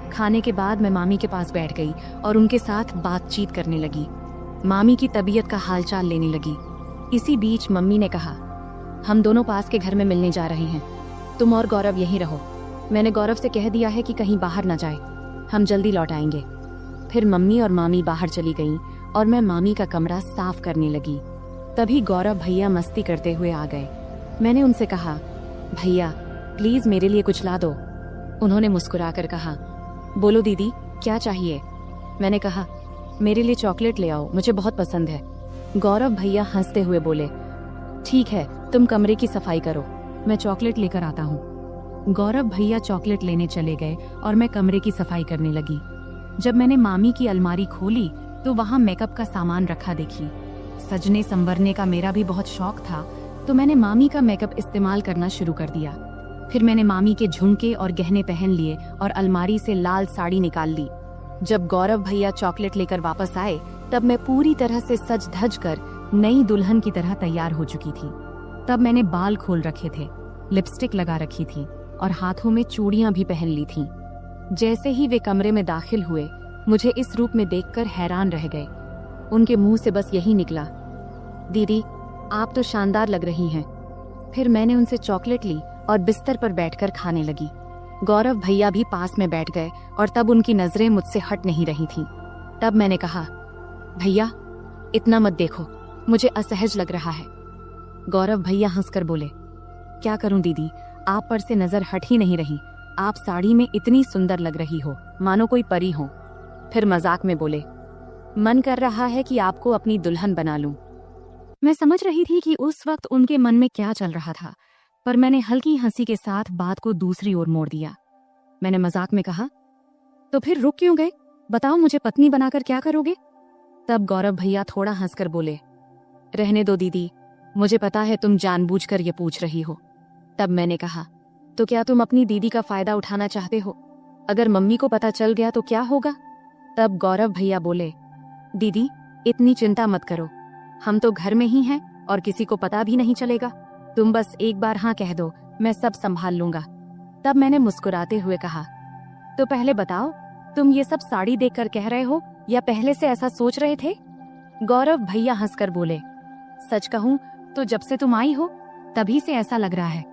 खाने के बाद मैं मामी के पास बैठ गई और उनके साथ बातचीत करने लगी। मामी की तबीयत का हालचाल लेने लगी। इसी बीच मम्मी ने कहा, हम दोनों पास के घर में मिलने जा रहे हैं, तुम और गौरव यहीं रहो। मैंने गौरव से कह दिया है कि कहीं बाहर न जाए, हम जल्दी लौट आएंगे। फिर मम्मी और मामी बाहर चली गईं और मैं मामी का कमरा साफ करने लगी। तभी गौरव भैया मस्ती करते हुए आ गए। मैंने उनसे कहा, भैया प्लीज मेरे लिए कुछ ला दो। उन्होंने मुस्कुराकर कहा, बोलो दीदी क्या चाहिए। मैंने कहा, मेरे लिए चॉकलेट ले आओ, मुझे बहुत पसंद है। गौरव भैया हंसते हुए बोले, ठीक है, तुम कमरे की सफाई करो, मैं चॉकलेट लेकर आता हूँ। गौरव भैया चॉकलेट लेने चले गए और मैं कमरे की सफाई करने लगी। जब मैंने मामी की अलमारी खोली तो वहाँ मेकअप का सामान रखा देखी। सजने संवरने का मेरा भी बहुत शौक था, तो मैंने मामी का मेकअप इस्तेमाल करना शुरू कर दिया। फिर मैंने मामी के झुमके और गहने पहन लिए और अलमारी से लाल साड़ी निकाल ली। जब गौरव भैया चॉकलेट लेकर वापस आए तब मैं पूरी तरह से सज धज कर नई दुल्हन की तरह तैयार हो चुकी थी। तब मैंने बाल खोल रखे थे, लिपस्टिक लगा रखी थी और हाथों में चूड़ियां भी पहन ली थीं। जैसे ही वे कमरे में दाखिल हुए, मुझे इस रूप में देखकर हैरान रह गए। उनके मुंह से बस यही निकला, दीदी आप तो शानदार लग रही हैं। फिर मैंने उनसे चॉकलेट ली और बिस्तर पर बैठकर खाने लगी। गौरव भैया भी पास में बैठ गए और तब उनकी नजरें मुझसे हट नहीं रही थीं। तब मैंने कहा, भैया इतना मत देखो, मुझे असहज लग रहा है। गौरव भैया हंसकर बोले, क्या करूं दीदी, आप पर से नजर हट ही नहीं रही, आप साड़ी में इतनी सुंदर लग रही हो, मानो कोई परी हो। फिर मजाक में बोले, मन कर रहा है कि आपको अपनी दुल्हन बना लूं। मैं समझ रही थी कि उस वक्त उनके मन में क्या चल रहा था, पर मैंने हल्की हंसी के साथ बात को दूसरी ओर मोड़ दिया। मैंने मजाक में कहा, तो फिर रुक क्यों गए, बताओ मुझे पत्नी बनाकर क्या करोगे। तब गौरव भैया थोड़ा हंसकर बोले, रहने दो दीदी, मुझे पता है तुम जानबूझकर ये पूछ रही हो। तब मैंने कहा, तो क्या तुम अपनी दीदी का फायदा उठाना चाहते हो, अगर मम्मी को पता चल गया तो क्या होगा। तब गौरव भैया बोले, दीदी इतनी चिंता मत करो, हम तो घर में ही हैं और किसी को पता भी नहीं चलेगा, तुम बस एक बार हाँ कह दो, मैं सब संभाल लूंगा। तब मैंने मुस्कुराते हुए कहा, तो पहले बताओ तुम ये सब साड़ी देखकर कह रहे हो या पहले से ऐसा सोच रहे थे। गौरव भैया हंसकर बोले, सच कहूं तो जब से तुम आई हो तभी से ऐसा लग रहा है,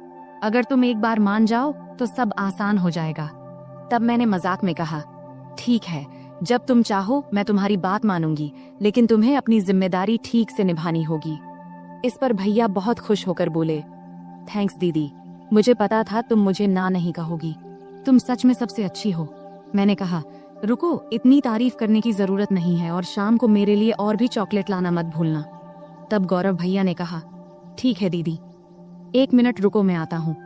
अगर तुम एक बार मान जाओ तो सब आसान हो जाएगा। तब मैंने मजाक में कहा, ठीक है, जब तुम चाहो मैं तुम्हारी बात मानूंगी, लेकिन तुम्हें अपनी जिम्मेदारी ठीक से निभानी होगी। इस पर भैया बहुत खुश होकर बोले, थैंक्स दीदी, मुझे पता था तुम मुझे ना नहीं कहोगी, तुम सच में सबसे अच्छी हो। मैंने कहा, रुको, इतनी तारीफ करने की जरूरत नहीं है और शाम को मेरे लिए और भी चॉकलेट लाना मत भूलना। तब गौरव भैया ने कहा, ठीक है दीदी, 1 मिनट रुको, मैं आता हूँ।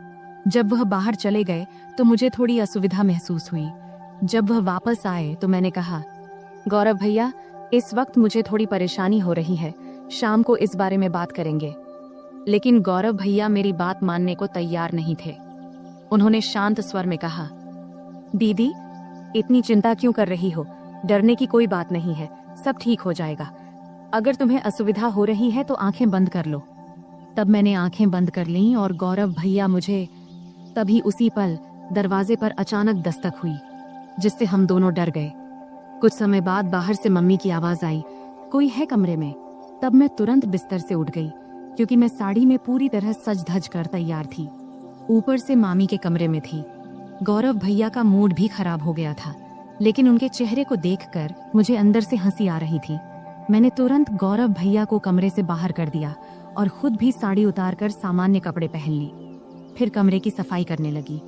जब वह बाहर चले गए तो मुझे थोड़ी असुविधा महसूस हुई। जब वह वापस आए तो मैंने कहा, गौरव भैया इस वक्त मुझे थोड़ी परेशानी हो रही है, शाम को इस बारे में बात करेंगे। लेकिन गौरव भैया मेरी बात मानने को तैयार नहीं थे। उन्होंने शांत स्वर में कहा, दीदी, इतनी चिंता क्यों कर रही हो? डरने की कोई बात नहीं है, सब ठीक हो जाएगा। अगर तुम्हें असुविधा हो रही है तो आंखें बंद कर लो। तब मैंने आंखें बंद कर लीं और गौरव भैया मुझे तभी उसी पल दरवाजे पर अचानक दस्तक हुई, जिससे हम दोनों डर गए। कुछ समय बाद बाहर से मम्मी की आवाज आई, कोई है कमरे में? तब मैं तुरंत बिस्तर से उठ गई, क्योंकि मैं साड़ी में पूरी तरह सज धज कर तैयार थी। ऊपर से मामी के कमरे में थी। गौरव भैया का मूड भी खराब हो गया था, लेकिन उनके चेहरे को देखकर मुझे अंदर से हंसी आ रही थी। मैंने तुरंत गौरव भैया को कमरे से बाहर कर दिया और खुद भी साड़ी उतारकर सामान्य कपड़े पहन ली। फिर कमरे की सफाई करने लगी।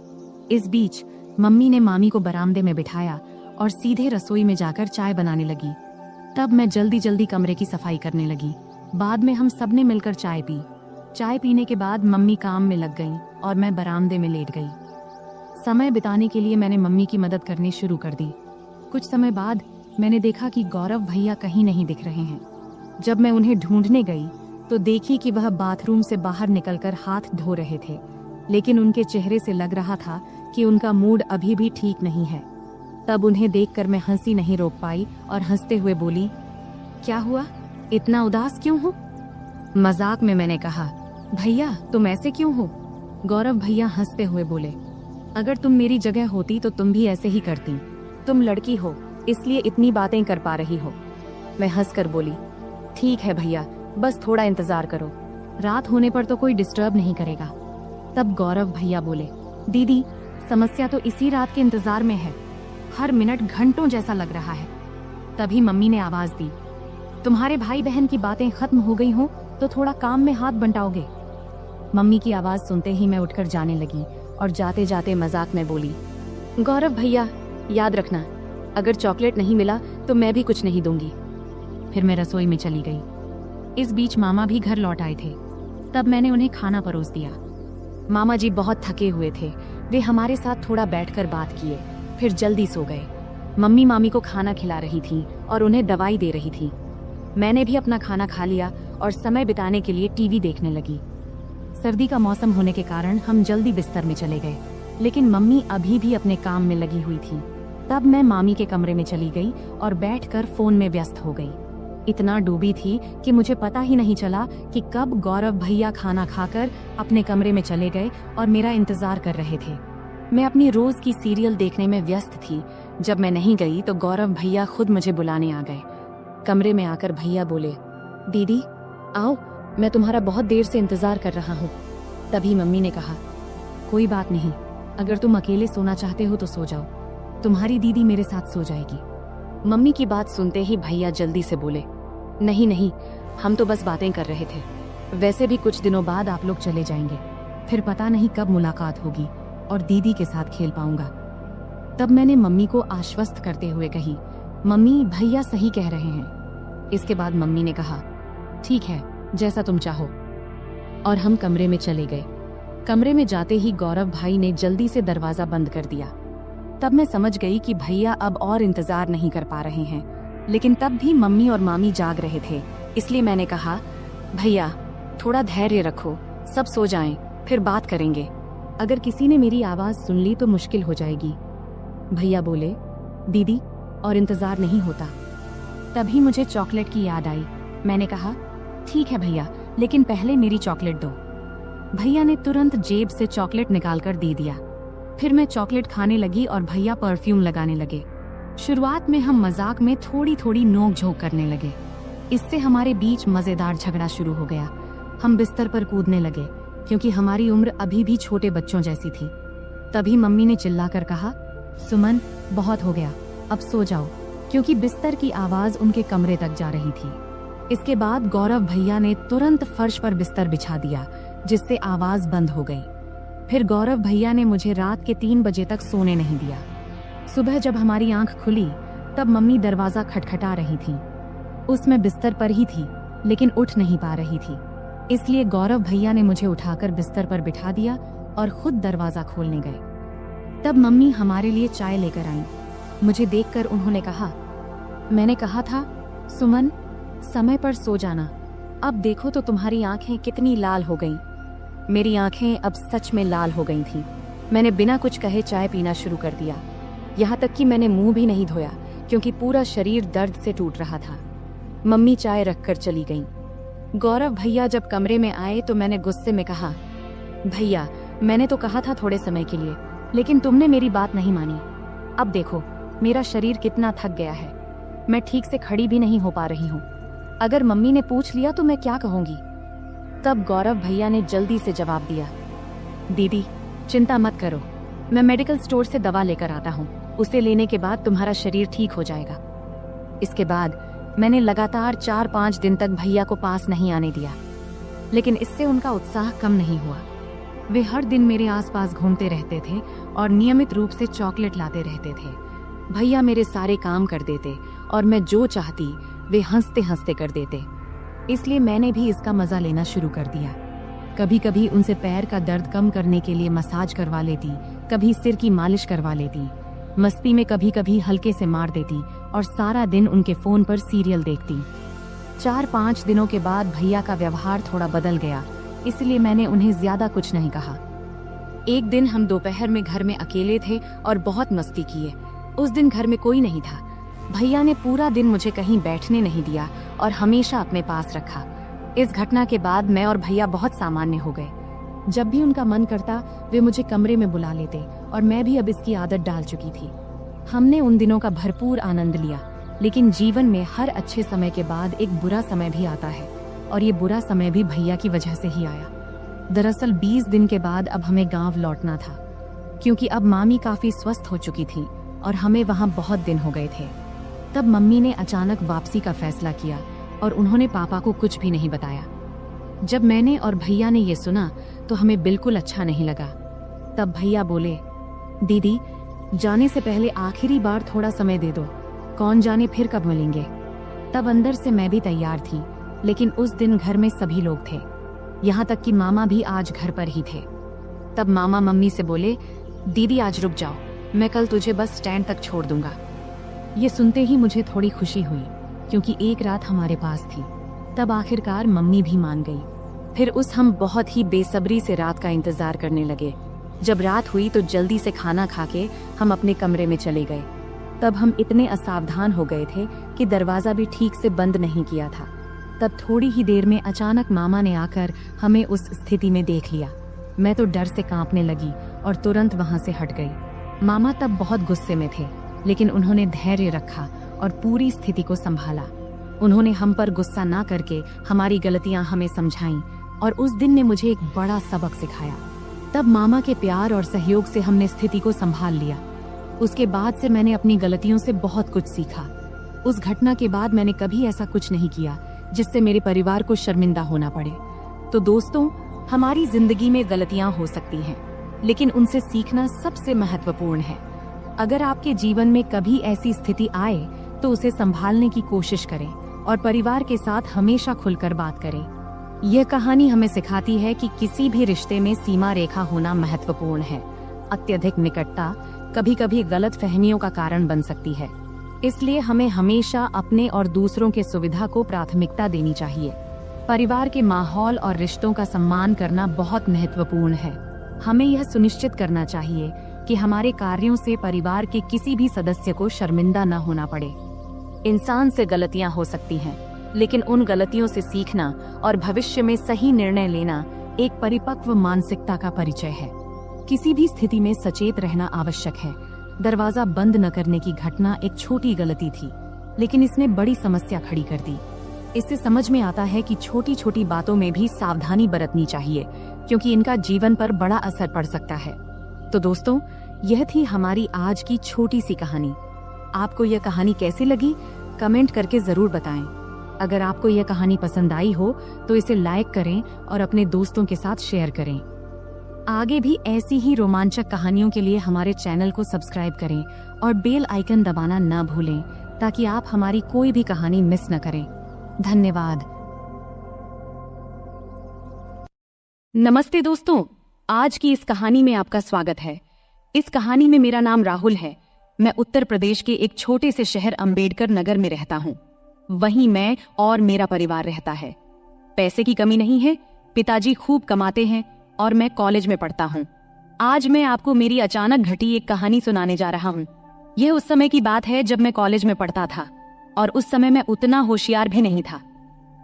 इस बीच मम्मी ने मामी को बरामदे में बिठाया और सीधे रसोई में जाकर चाय बनाने लगी। तब मैं जल्दी जल्दी कमरे की सफाई करने लगी। बाद में हम सबने मिलकर चाय पी। चाय पीने के बाद मम्मी काम में लग गईं और मैं बरामदे में लेट गई। समय बिताने के लिए मैंने मम्मी की मदद करनी शुरू कर दी। कुछ समय बाद मैंने देखा कि गौरव भैया कहीं नहीं दिख रहे हैं। जब मैं उन्हें ढूंढने गई तो देखी कि वह बाथरूम से बाहर निकलकर हाथ धो रहे थे, लेकिन उनके चेहरे से लग रहा था कि उनका मूड अभी भी ठीक नहीं है। तब उन्हें देखकर मैं हंसी नहीं रोक पाई और हंसते हुए बोली, क्या हुआ, इतना उदास क्यों हो? मजाक में मैंने कहा, भैया तुम ऐसे क्यों हो? गौरव भैया हंसते हुए बोले, अगर तुम मेरी जगह होती तो तुम भी ऐसे ही करती। तुम लड़की हो, इसलिए इतनी बातें कर पा रही हो। मैं हंसकर बोली, ठीक है भैया, बस थोड़ा इंतजार करो, रात होने पर तो कोई डिस्टर्ब नहीं करेगा। तब गौरव भैया बोले, दीदी समस्या तो इसी रात के इंतजार में है, हर मिनट घंटों जैसा लग रहा है। तभी मम्मी ने आवाज दी, तुम्हारे भाई बहन की बातें खत्म हो गई हो तो थोड़ा काम में हाथ बंटाओगे? मम्मी की आवाज सुनते ही मैं उठकर जाने लगी और जाते जाते मजाक में बोली, गौरव भैया याद रखना, अगर चॉकलेट नहीं मिला तो मैं भी कुछ नहीं दूंगी। फिर मैं रसोई में चली गई। इस बीच मामा भी घर लौट आए थे। तब मैंने उन्हें खाना परोस दिया। मामा जी बहुत थके हुए थे, वे हमारे साथ थोड़ा बैठकर बात किए, फिर जल्दी सो गए। मम्मी मामी को खाना खिला रही थी और उन्हें दवाई दे रही थी। मैंने भी अपना खाना खा लिया और समय बिताने के लिए टीवी देखने लगी। सर्दी का मौसम होने के कारण हम जल्दी बिस्तर में चले गए, लेकिन मम्मी अभी भी अपने काम में लगी हुई थी। तब मैं मामी के कमरे में चली गई और बैठकर फोन में व्यस्त हो गई। इतना डूबी थी कि मुझे पता ही नहीं चला कि कब गौरव भैया खाना खाकर अपने कमरे में चले गए और मेरा इंतजार कर रहे थे। मैं अपनी रोज की सीरियल देखने में व्यस्त थी। जब मैं नहीं गई तो गौरव भैया खुद मुझे बुलाने आ गए। कमरे में आकर भैया बोले, दीदी आओ, मैं तुम्हारा बहुत देर से इंतजार कर रहा हूँ। तभी मम्मी ने कहा, कोई बात नहीं, अगर तुम अकेले सोना चाहते हो तो सो जाओ, तुम्हारी दीदी मेरे साथ सो जाएगी। मम्मी की बात सुनते ही भैया जल्दी से बोले, नहीं नहीं, हम तो बस बातें कर रहे थे, वैसे भी कुछ दिनों बाद आप लोग चले जाएंगे, फिर पता नहीं कब मुलाकात होगी और दीदी के साथ खेल पाऊंगा। तब मैंने मम्मी को आश्वस्त करते हुए कही, मम्मी भैया सही कह रहे हैं। इसके बाद मम्मी ने कहा, ठीक है, जैसा तुम चाहो, और हम कमरे में चले गए। कमरे में जाते ही गौरव भाई ने जल्दी से दरवाजा बंद कर दिया। तब मैं समझ गई कि भैया अब और इंतजार नहीं कर पा रहे हैं, लेकिन तब भी मम्मी और मामी जाग रहे थे, इसलिए मैंने कहा, भैया थोड़ा धैर्य रखो, सब सो जाएं, फिर बात करेंगे। अगर किसी ने मेरी आवाज सुन ली तो मुश्किल हो जाएगी। भैया बोले, दीदी और इंतजार नहीं होता। तभी मुझे चॉकलेट की याद आई। मैंने कहा, ठीक है भैया, लेकिन पहले मेरी चॉकलेट दो। भैया ने तुरंत जेब से चॉकलेट निकालकर दे दिया। फिर मैं चॉकलेट खाने लगी और भैया परफ्यूम लगाने लगे। शुरुआत में हम मजाक में थोड़ी थोड़ी नोक झोंक करने लगे। इससे हमारे बीच मजेदार झगड़ा शुरू हो गया। हम बिस्तर पर कूदने लगे, क्योंकि हमारी उम्र अभी भी छोटे बच्चों जैसी थी। तभी मम्मी ने चिल्लाकर कहा, सुमन बहुत हो गया, अब सो जाओ, क्योंकि बिस्तर की आवाज उनके कमरे तक जा रही थी। इसके बाद गौरव भैया ने तुरंत फर्श पर बिस्तर बिछा दिया, जिससे आवाज बंद हो गई। फिर गौरव भैया ने मुझे रात के 3 बजे तक सोने नहीं दिया। सुबह जब हमारी आंख खुली तब मम्मी दरवाजा खटखटा रही थी। उसमें बिस्तर पर ही थी, लेकिन उठ नहीं पा रही थी, इसलिए गौरव भैया ने मुझे उठाकर बिस्तर पर बिठा दिया और खुद दरवाजा खोलने गए। तब मम्मी हमारे लिए चाय लेकर आईं। मुझे देखकर उन्होंने कहा, मैंने कहा था सुमन समय पर सो जाना, अब देखो तो तुम्हारी आंखें कितनी लाल हो गईं। मेरी आंखें अब सच में लाल हो गई थीं। मैंने बिना कुछ कहे चाय पीना शुरू कर दिया। यहाँ तक कि मैंने मुंह भी नहीं धोया क्योंकि पूरा शरीर दर्द से टूट रहा था। मम्मी चाय रखकर चली गईं। गौरव भैया जब कमरे में आए तो मैंने गुस्से में कहा, भैया मैंने तो कहा था थोड़े समय के लिए, लेकिन तुमने मेरी बात नहीं मानी। अब देखो मेरा शरीर कितना थक गया है, मैं ठीक से खड़ी भी नहीं हो पा रही हूँ। अगर मम्मी ने पूछ लिया तो मैं क्या कहूँगी। तब गौरव भैया ने जल्दी से जवाब दिया, दीदी चिंता मत करो, मैं मेडिकल स्टोर से दवा लेकर आता हूँ, उसे लेने के बाद तुम्हारा शरीर ठीक हो जाएगा। इसके बाद मैंने लगातार 4-5 दिन तक भैया को पास नहीं आने दिया, लेकिन इससे उनका उत्साह कम नहीं हुआ। वे हर दिन मेरे आसपास घूमते रहते थे और नियमित रूप से चॉकलेट लाते रहते थे। भैया मेरे सारे काम कर देते और मैं जो चाहती वे हंसते हंसते कर देते, इसलिए मैंने भी इसका मजा लेना शुरू कर दिया। कभी कभी उनसे पैर का दर्द कम करने के लिए मसाज करवा लेती, कभी सिर की मालिश करवा लेती, मस्ती में कभी कभी हल्के से मार देती और सारा दिन उनके फोन पर सीरियल देखती। 4-5 दिनों के बाद भैया का व्यवहार थोड़ा बदल गया, इसलिए मैंने उन्हें ज्यादा कुछ नहीं कहा। एक दिन हम दोपहर में घर में अकेले थे और बहुत मस्ती किए। उस दिन घर में कोई नहीं था। भैया ने पूरा दिन मुझे कहीं बैठने नहीं दिया और हमेशा अपने पास रखा। इस घटना के बाद मैं और भैया बहुत सामान्य हो गए। जब भी उनका मन करता वे मुझे कमरे में बुला लेते और मैं भी अब इसकी आदत डाल चुकी थी। हमने उन दिनों का भरपूर आनंद लिया, लेकिन जीवन में हर अच्छे समय के बाद एक बुरा समय भी आता है और ये बुरा समय भी भैया की वजह से ही आया। दरअसल 20 दिन के बाद अब हमें गांव लौटना था, क्योंकि अब मामी काफी स्वस्थ हो चुकी थी और हमें वहां बहुत दिन हो गए थे। तब मम्मी ने अचानक वापसी का फैसला किया और उन्होंने पापा को कुछ भी नहीं बताया। जब मैंने और भैया ने ये सुना तो हमें बिल्कुल अच्छा नहीं लगा। तब भैया बोले, दीदी जाने से पहले आखिरी बार थोड़ा समय दे दो, कौन जाने फिर कब मिलेंगे। तब अंदर से मैं भी तैयार थी, लेकिन उस दिन घर में सभी लोग थे, यहाँ तक कि मामा भी आज घर पर ही थे। तब मामा मम्मी से बोले, दीदी आज रुक जाओ, मैं कल तुझे बस स्टैंड तक छोड़ दूंगा। ये सुनते ही मुझे थोड़ी खुशी हुई, क्योंकि एक रात हमारे पास थी। तब आखिरकार मम्मी भी मान गई। फिर हम बहुत ही बेसब्री से रात का इंतजार करने लगे। जब रात हुई तो जल्दी से खाना खा के हम अपने कमरे में चले गए। तब हम इतने असावधान हो गए थे कि दरवाजा भी ठीक से बंद नहीं किया था। तब थोड़ी ही देर में अचानक मामा ने आकर हमें उस स्थिति में देख लिया। मैं तो डर से कांपने लगी और तुरंत वहां से हट गई। मामा तब बहुत गुस्से में थे, लेकिन उन्होंने धैर्य रखा और पूरी स्थिति को संभाला। उन्होंने हम पर गुस्सा ना करके हमारी गलतियां हमें समझाईं और उस दिन ने मुझे एक बड़ा सबक सिखाया। तब मामा के प्यार और सहयोग से हमने स्थिति को संभाल लिया। उसके बाद से मैंने अपनी गलतियों से बहुत कुछ सीखा। उस घटना के बाद मैंने कभी ऐसा कुछ नहीं किया जिससे मेरे परिवार को शर्मिंदा होना पड़े। तो दोस्तों, हमारी जिंदगी में गलतियां हो सकती हैं, लेकिन उनसे सीखना सबसे महत्वपूर्ण है। अगर आपके जीवन में कभी ऐसी स्थिति आए तो उसे संभालने की कोशिश करें और परिवार के साथ हमेशा खुलकर बात करें। यह कहानी हमें सिखाती है कि किसी भी रिश्ते में सीमा रेखा होना महत्वपूर्ण है। अत्यधिक निकटता कभी कभी गलत फहमियों का कारण बन सकती है, इसलिए हमें हमेशा अपने और दूसरों के सुविधा को प्राथमिकता देनी चाहिए। परिवार के माहौल और रिश्तों का सम्मान करना बहुत महत्वपूर्ण है। हमें यह सुनिश्चित करना चाहिए कि हमारे कार्यों से परिवार के किसी भी सदस्य को शर्मिंदा न होना पड़े। इंसान से गलतियां हो सकती हैं, लेकिन उन गलतियों से सीखना और भविष्य में सही निर्णय लेना एक परिपक्व मानसिकता का परिचय है। किसी भी स्थिति में सचेत रहना आवश्यक है। दरवाजा बंद न करने की घटना एक छोटी गलती थी, लेकिन इसने बड़ी समस्या खड़ी कर दी। इससे समझ में आता है कि छोटी छोटी बातों में भी सावधानी बरतनी चाहिए, क्योंकि इनका जीवन पर बड़ा असर पड़ सकता है। तो दोस्तों, यह थी हमारी आज की छोटी सी कहानी। आपको यह कहानी कैसी लगी, कमेंट करके जरूर बताएं। अगर आपको यह कहानी पसंद आई हो तो इसे लाइक करें और अपने दोस्तों के साथ शेयर करें। आगे भी ऐसी ही रोमांचक कहानियों के लिए हमारे चैनल को सब्सक्राइब करें और बेल आइकन दबाना न भूलें, ताकि आप हमारी कोई भी कहानी मिस न करें। धन्यवाद। नमस्ते दोस्तों, आज की इस कहानी में आपका स्वागत है। इस कहानी में मेरा नाम राहुल है। मैं उत्तर प्रदेश के एक छोटे से शहर अंबेडकर नगर में रहता हूँ। वहीं मैं और मेरा परिवार रहता है। पैसे की कमी नहीं है, पिताजी खूब कमाते हैं और मैं कॉलेज में पढ़ता हूँ। आज मैं आपको मेरी अचानक घटी एक कहानी सुनाने जा रहा हूँ। यह उस समय की बात है जब मैं कॉलेज में पढ़ता था, और उस समय मैं उतना होशियार भी नहीं था।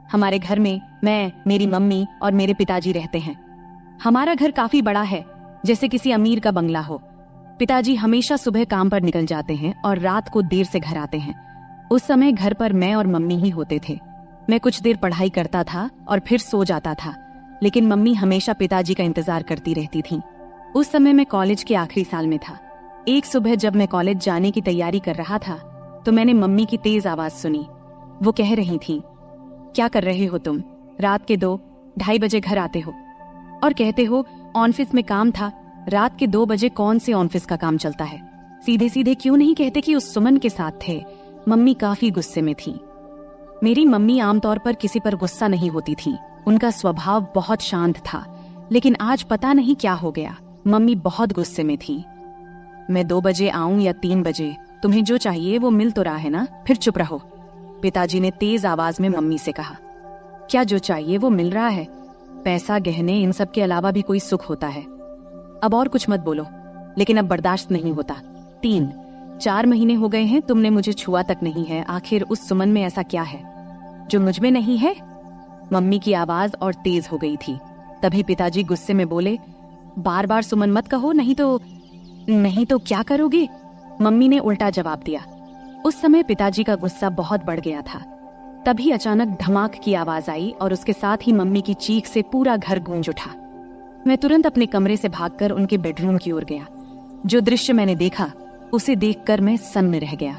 हमारे घर में मैं, मेरी मम्मी और मेरे पिताजी रहते हैं। हमारा घर काफी बड़ा है, जैसे किसी अमीर का बंगला हो। पिताजी हमेशा सुबह काम पर निकल जाते हैं और रात को देर से घर आते हैं। उस समय घर पर मैं और मम्मी ही होते थे। मैं कुछ देर पढ़ाई करता था और फिर सो जाता था, लेकिन मम्मी हमेशा पिताजी का इंतजार करती रहती थी। उस समय मैं कॉलेज के आखिरी साल में था। एक सुबह जब मैं कॉलेज जाने की तैयारी कर रहा था तो मैंने मम्मी की तेज आवाज सुनी। वो कह रही थी, क्या कर रहे हो तुम? रात के 2-2:30 बजे घर आते हो और कहते हो ऑफिस में काम था। रात के 2 बजे कौन से ऑफिस का काम चलता है? सीधे सीधे क्यों नहीं कहते कि उस सुमन के साथ थे? मम्मी काफी गुस्से में थी। मेरी मम्मी आमतौर पर किसी पर गुस्सा नहीं होती थी। उनका स्वभाव बहुत शांत था, लेकिन आज पता नहीं क्या हो गया, मम्मी बहुत गुस्से में थी। मैं 2 बजे आऊं या 3 बजे, तुम्हें जो चाहिए वो मिल तो रहा है ना, फिर चुप रहो। पिताजी ने तेज आवाज में मम्मी से कहा। क्या जो चाहिए वो मिल रहा है? पैसा, गहने, इन सब के अलावा भी कोई सुख होता है। अब और कुछ मत बोलो, लेकिन अब बर्दाश्त नहीं होता। 3-4 महीने हो गए हैं तुमने मुझे छुआ तक नहीं है। आखिर उस सुमन में ऐसा क्या है जो मुझ में नहीं है? मम्मी की आवाज और तेज हो गई थी। तभी पिताजी गुस्से में बोले, बार बार सुमन मत कहो, नहीं तो क्या करोगे? मम्मी ने उल्टा जवाब दिया। उस समय पिताजी का गुस्सा बहुत बढ़ गया था। तभी अचानक धमाक की आवाज आई और उसके साथ ही मम्मी की चीख से पूरा घर गूंज उठा। मैं तुरंत अपने कमरे से भागकर उनके बेडरूम की ओर गया। जो दृश्य मैंने देखा उसे देखकर मैं सन्न रह गया।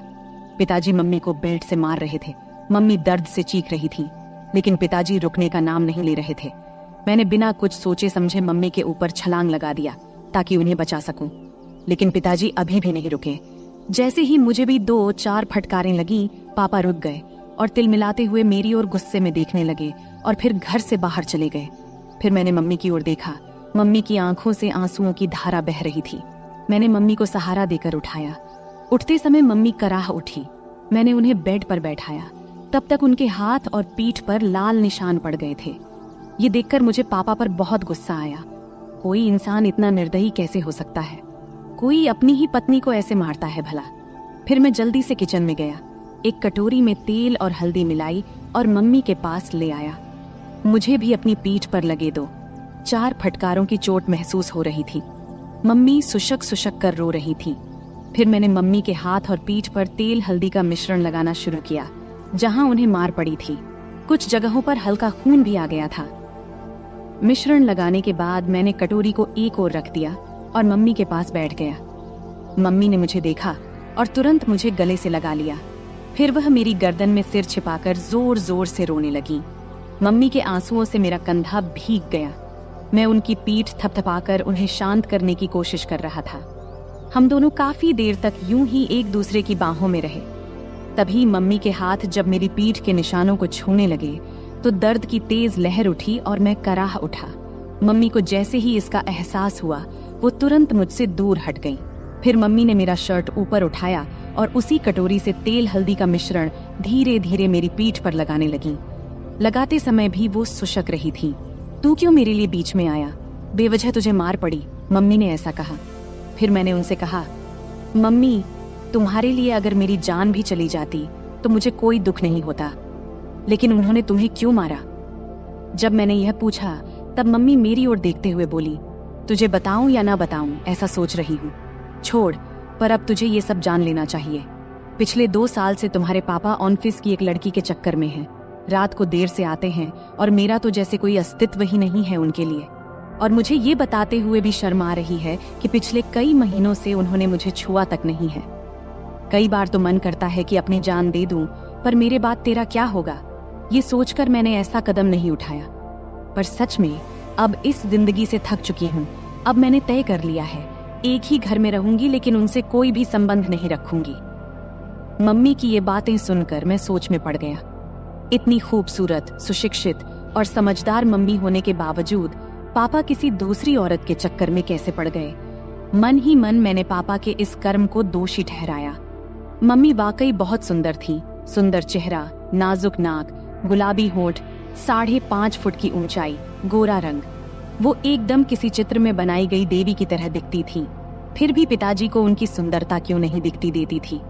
पिताजी मम्मी को बेल्ट से मार रहे थे। मम्मी दर्द से चीख रही थी, लेकिन पिताजी रुकने का नाम नहीं ले रहे थे। मैंने बिना कुछ सोचे समझे मम्मी के ऊपर छलांग लगा दिया ताकि उन्हें बचा सकूं, लेकिन पिताजी अभी भी नहीं रुके। जैसे ही मुझे भी 2-4 फटकारें लगी, पापा रुक गए और तिलमिलाते हुए मेरी ओर गुस्से में देखने लगे और फिर घर से बाहर चले गए। फिर मैंने मम्मी की ओर देखा। मम्मी की आंखों से आंसुओं की धारा बह रही थी। मैंने मम्मी को सहारा देकर उठाया। उठते समय मम्मी कराह उठी। मैंने उन्हें बेड पर बैठाया। तब तक उनके हाथ और पीठ पर लाल निशान पड़ गए थे। ये देखकर मुझे पापा पर बहुत गुस्सा आया। कोई इंसान इतना निर्दयी कैसे हो सकता है? कोई अपनी ही पत्नी को ऐसे मारता है भला? फिर मैं जल्दी से किचन में गया, एक कटोरी में तेल और हल्दी मिलाई और मम्मी के पास ले आया। मुझे भी अपनी पीठ पर लगे 2-4 फटकारों की चोट महसूस हो रही थी। मम्मी सुशक सुशक कर रो रही थी। फिर मैंने मम्मी के हाथ और पीठ पर तेल हल्दी का मिश्रण लगाना शुरू किया, जहां उन्हें मार पड़ी थी। कुछ जगहों पर हल्का खून भी आ गया था। मिश्रण लगाने के बाद मैंने कटोरी को एक ओर रख दिया और मम्मी के पास बैठ गया। मम्मी ने मुझे देखा और तुरंत मुझे गले से लगा लिया। फिर वह मेरी गर्दन में सिर छिपाकर जोर जोर से रोने लगी। मम्मी के आंसुओं से मेरा कंधा भीग गया। मैं उनकी पीठ थपथपाकर उन्हें शांत करने की कोशिश कर रहा था। हम दोनों काफी देर तक यूं ही एक दूसरे की बाहों में रहे। तभी मम्मी के हाथ जब मेरी पीठ के निशानों को छूने लगे तो दर्द की तेज लहर उठी और मैं कराह उठा। मम्मी को जैसे ही इसका एहसास हुआ वो तुरंत मुझसे दूर हट गई। फिर मम्मी ने मेरा शर्ट ऊपर उठाया और उसी कटोरी से तेल हल्दी का मिश्रण धीरे धीरे मेरी पीठ पर लगाने लगी। लगाते समय भी वो सुशक रही थी। तू क्यों मेरे लिए बीच में आया? बेवजह तुझे मार पड़ी, मम्मी ने ऐसा कहा। फिर मैंने उनसे कहा, मम्मी, तुम्हारे लिए अगर मेरी जान भी चली जाती तो मुझे कोई दुख नहीं होता, लेकिन उन्होंने तुम्हें क्यों मारा? जब मैंने यह पूछा तब मम्मी मेरी ओर देखते हुए बोली, तुझे बताऊं या ना बताऊं ऐसा सोच रही हूँ। छोड़, पर अब तुझे ये सब जान लेना चाहिए। पिछले 2 साल से तुम्हारे पापा ऑफिस की एक लड़की के चक्कर में हैं। रात को देर से आते हैं और मेरा तो जैसे कोई अस्तित्व ही नहीं है उनके लिए। और मुझे ये बताते हुए भी शर्म आ रही है कि पिछले कई महीनों से उन्होंने मुझे छुआ तक नहीं है। कई बार तो मन करता है कि अपनी जान दे दूं, पर मेरे बाद तेरा क्या होगा, ये सोचकर मैंने ऐसा कदम नहीं उठाया। पर सच में अब इस जिंदगी से थक चुकी हूँ। अब मैंने तय कर लिया है, एक ही घर में रहूंगी, लेकिन उनसे कोई भी संबंध नहीं रखूंगी। मम्मी की ये बातें सुनकर मैं सोच में पड़ गया। इतनी खूबसूरत, सुशिक्षित और समझदार मम्मी होने के बावजूद पापा किसी दूसरी औरत के चक्कर में कैसे पड़ गए? मन ही मन मैंने पापा के इस कर्म को दोषी ठहराया। मम्मी वाकई बहुत सुंदर थी। सुंदर चेहरा, नाजुक नाक, गुलाबी होंठ, 5.5 फुट की ऊंचाई, गोरा रंग। वो एकदम किसी चित्र में बनाई गई देवी की तरह दिखती थी। फिर भी पिताजी को उनकी सुंदरता क्यों नहीं दिखती देती थी।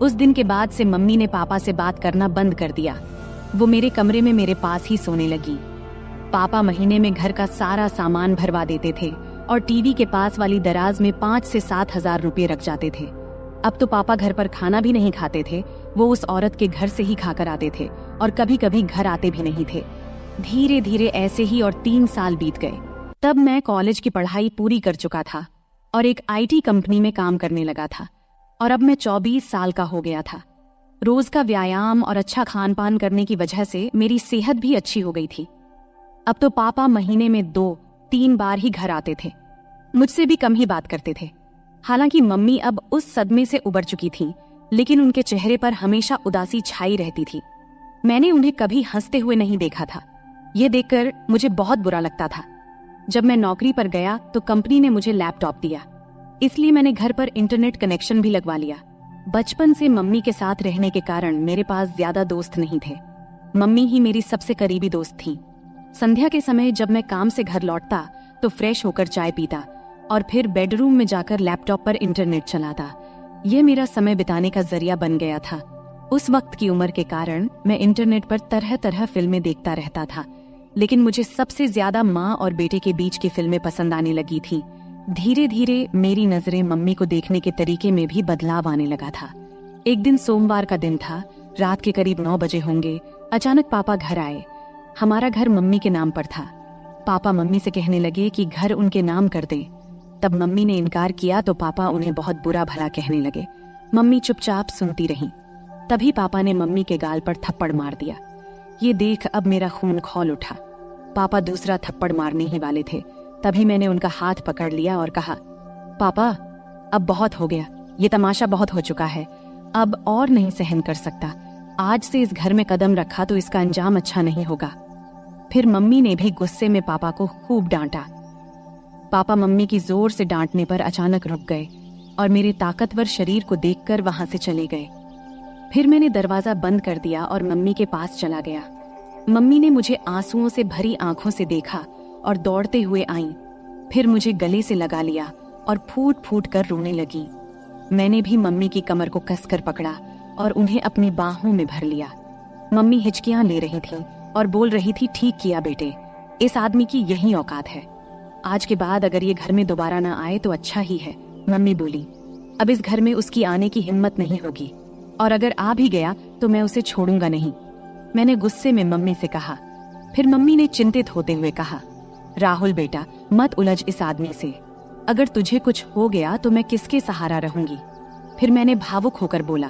उस दिन के बाद से मम्मी ने पापा से बात करना बंद कर दिया। वो मेरे कमरे में मेरे पास ही सोने लगी। पापा महीने में घर का सारा सामान भरवा देते थे और टीवी के पास वाली दराज में 5 से 7 हजार रुपये रख जाते थे। अब तो पापा घर पर खाना भी नहीं खाते थे, वो उस औरत के घर से ही खाकर आते थे और कभी कभी घर आते भी नहीं थे। धीरे धीरे ऐसे ही और 3 साल बीत गए। तब मैं कॉलेज की पढ़ाई पूरी कर चुका था और एक IT कंपनी में काम करने लगा था और अब मैं 24 साल का हो गया था। रोज का व्यायाम और अच्छा खान पान करने की वजह से मेरी सेहत भी अच्छी हो गई थी। अब तो पापा महीने में 2-3 बार ही घर आते थे, मुझसे भी कम ही बात करते थे। हालांकि मम्मी अब उस सदमे से उबर चुकी थी, लेकिन उनके चेहरे पर हमेशा उदासी छाई रहती थी। मैंने उन्हें कभी हंसते हुए नहीं देखा था। यह देखकर मुझे बहुत बुरा लगता था। जब मैं नौकरी पर गया तो कंपनी ने मुझे लैपटॉप दिया, इसलिए मैंने घर पर इंटरनेट कनेक्शन भी लगवा लिया। बचपन से मम्मी के साथ रहने के कारण मेरे पास ज्यादा दोस्त नहीं थे। मम्मी ही मेरी सबसे करीबी दोस्त थी। संध्या के समय जब मैं काम से घर लौटता तो फ्रेश होकर चाय पीता और फिर बेडरूम में जाकर लैपटॉप पर इंटरनेट चलाता। यह मेरा समय बिताने का जरिया बन गया था। उस वक्त की उम्र के कारण मैं इंटरनेट पर तरह तरह फिल्में देखता रहता था, लेकिन मुझे सबसे ज्यादा माँ और बेटे के बीच की फिल्में पसंद आने लगी थी। धीरे धीरे मेरी नजरें मम्मी को देखने के तरीके में भी बदलाव आने लगा था। एक दिन सोमवार का दिन था, रात के करीब 9 बजे होंगे। अचानक पापा घर आए। हमारा घर मम्मी के नाम पर था। पापा मम्मी से कहने लगे कि घर उनके नाम कर दें। तब मम्मी ने इनकार किया तो पापा उन्हें बहुत बुरा भला कहने लगे। मम्मी चुपचाप सुनती रहीं। तभी पापा ने मम्मी के गाल पर थप्पड़ मार दिया। ये देख अब मेरा खून खौल उठा। पापा दूसरा थप्पड़ मारने ही वाले थे, तभी मैंने उनका हाथ पकड़ लिया और कहा, पापा अब बहुत हो गया, ये तमाशा बहुत हो चुका है, अब और नहीं सहन कर सकता। आज से इस घर में कदम रखा तो इसका अंजाम अच्छा नहीं होगा। फिर मम्मी ने भी गुस्से में पापा को खूब डांटा। पापा मम्मी की जोर से डांटने पर अचानक रुक गए और मेरे ताकतवर शरीर को देखकर वहां से चले गए। फिर मैंने दरवाजा बंद कर दिया और मम्मी के पास चला गया। मम्मी ने मुझे आंसुओं से भरी आंखों से देखा और दौड़ते हुए आईं। फिर मुझे गले से लगा लिया और फूट फूट कर रोने लगी। मैंने भी मम्मी की कमर को कसकर पकड़ा और उन्हें अपनी बाहों में भर लिया। मम्मी हिचकियां ले रही थीं और बोल रही थी, ठीक किया बेटे, इस आदमी की यही औकात है। आज के बाद अगर ये घर में दोबारा ना आए तो अच्छा ही है। मम्मी बोली, अब इस घर में उसकी आने की हिम्मत नहीं होगी और अगर आ भी गया तो मैं उसे छोड़ूंगा नहीं। मैंने गुस्से में मम्मी से कहा। फिर मम्मी ने चिंतित होते हुए कहा, राहुल बेटा, मत उलझ इस आदमी से। अगर तुझे कुछ हो गया तो मैं किसके सहारा रहूंगी। फिर मैंने भावुक होकर बोला,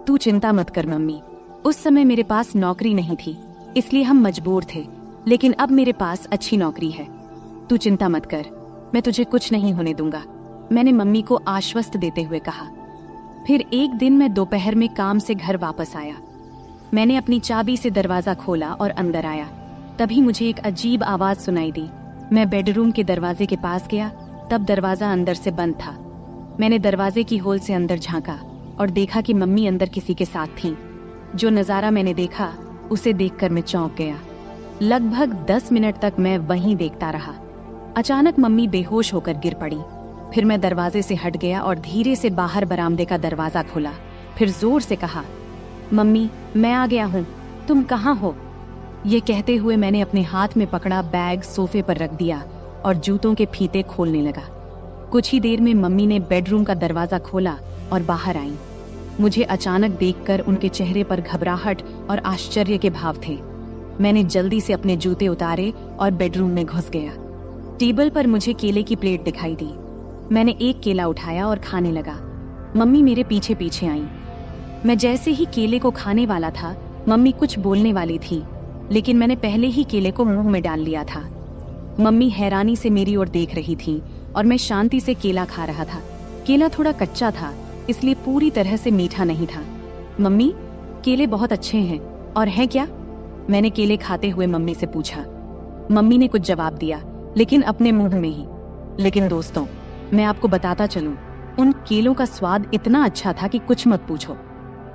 तू चिंता मत कर मम्मी, उस समय मेरे पास नौकरी नहीं थी इसलिए हम मजबूर थे, लेकिन अब मेरे पास अच्छी नौकरी है। तू चिंता मत कर, मैं तुझे कुछ नहीं होने दूंगा, मैंने मम्मी को आश्वस्त देते हुए कहा। फिर एक दिन मैं दोपहर में काम से घर वापस आया। मैंने अपनी चाबी से दरवाजा खोला और अंदर आया। तभी मुझे एक अजीब आवाज सुनाई दी। मैं बेडरूम के दरवाजे के पास गया, तब दरवाजा अंदर से बंद था। मैंने दरवाजे की होल से अंदर झांका और देखा कि मम्मी अंदर किसी के साथ थीं। जो नजारा मैंने देखा उसे देखकर मैं चौंक गया। लगभग 10 मिनट तक मैं वहीं देखता रहा। अचानक मम्मी बेहोश होकर गिर पड़ी। फिर मैं दरवाजे से हट गया और धीरे से बाहर बरामदे का दरवाजा खोला। फिर जोर से कहा, मम्मी मैं आ गया हूँ, तुम कहाँ हो। ये कहते हुए मैंने अपने हाथ में पकड़ा बैग सोफे पर रख दिया और जूतों के फीते खोलने लगा। कुछ ही देर में मम्मी ने बेडरूम का दरवाजा खोला और बाहर आई। मुझे अचानक देखकर उनके चेहरे पर घबराहट और आश्चर्य के भाव थे। मैंने जल्दी से अपने जूते उतारे और बेडरूम में घुस गया। टेबल पर मुझे केले की प्लेट दिखाई दी। मैंने एक केला उठाया और खाने लगा। मम्मी मेरे पीछे पीछे आई। मैं जैसे ही केले को खाने वाला था, मम्मी कुछ बोलने वाली थी, लेकिन मैंने पहले ही केले को मुंह में डाल लिया था। मम्मी हैरानी से मेरी ओर देख रही थी और मैं शांति से केला खा रहा था। केला थोड़ा कच्चा था, इसलिए पूरी तरह से मीठा नहीं था। मम्मी, केले बहुत अच्छे हैं और है क्या? मैंने केले खाते हुए मम्मी से पूछा। मम्मी ने कुछ जवाब दिया, लेकिन अपने मुंह में ही। लेकिन दोस्तों, मैं आपको बताता चलूं, उन केलों का स्वाद इतना अच्छा था कि कुछ मत पूछो।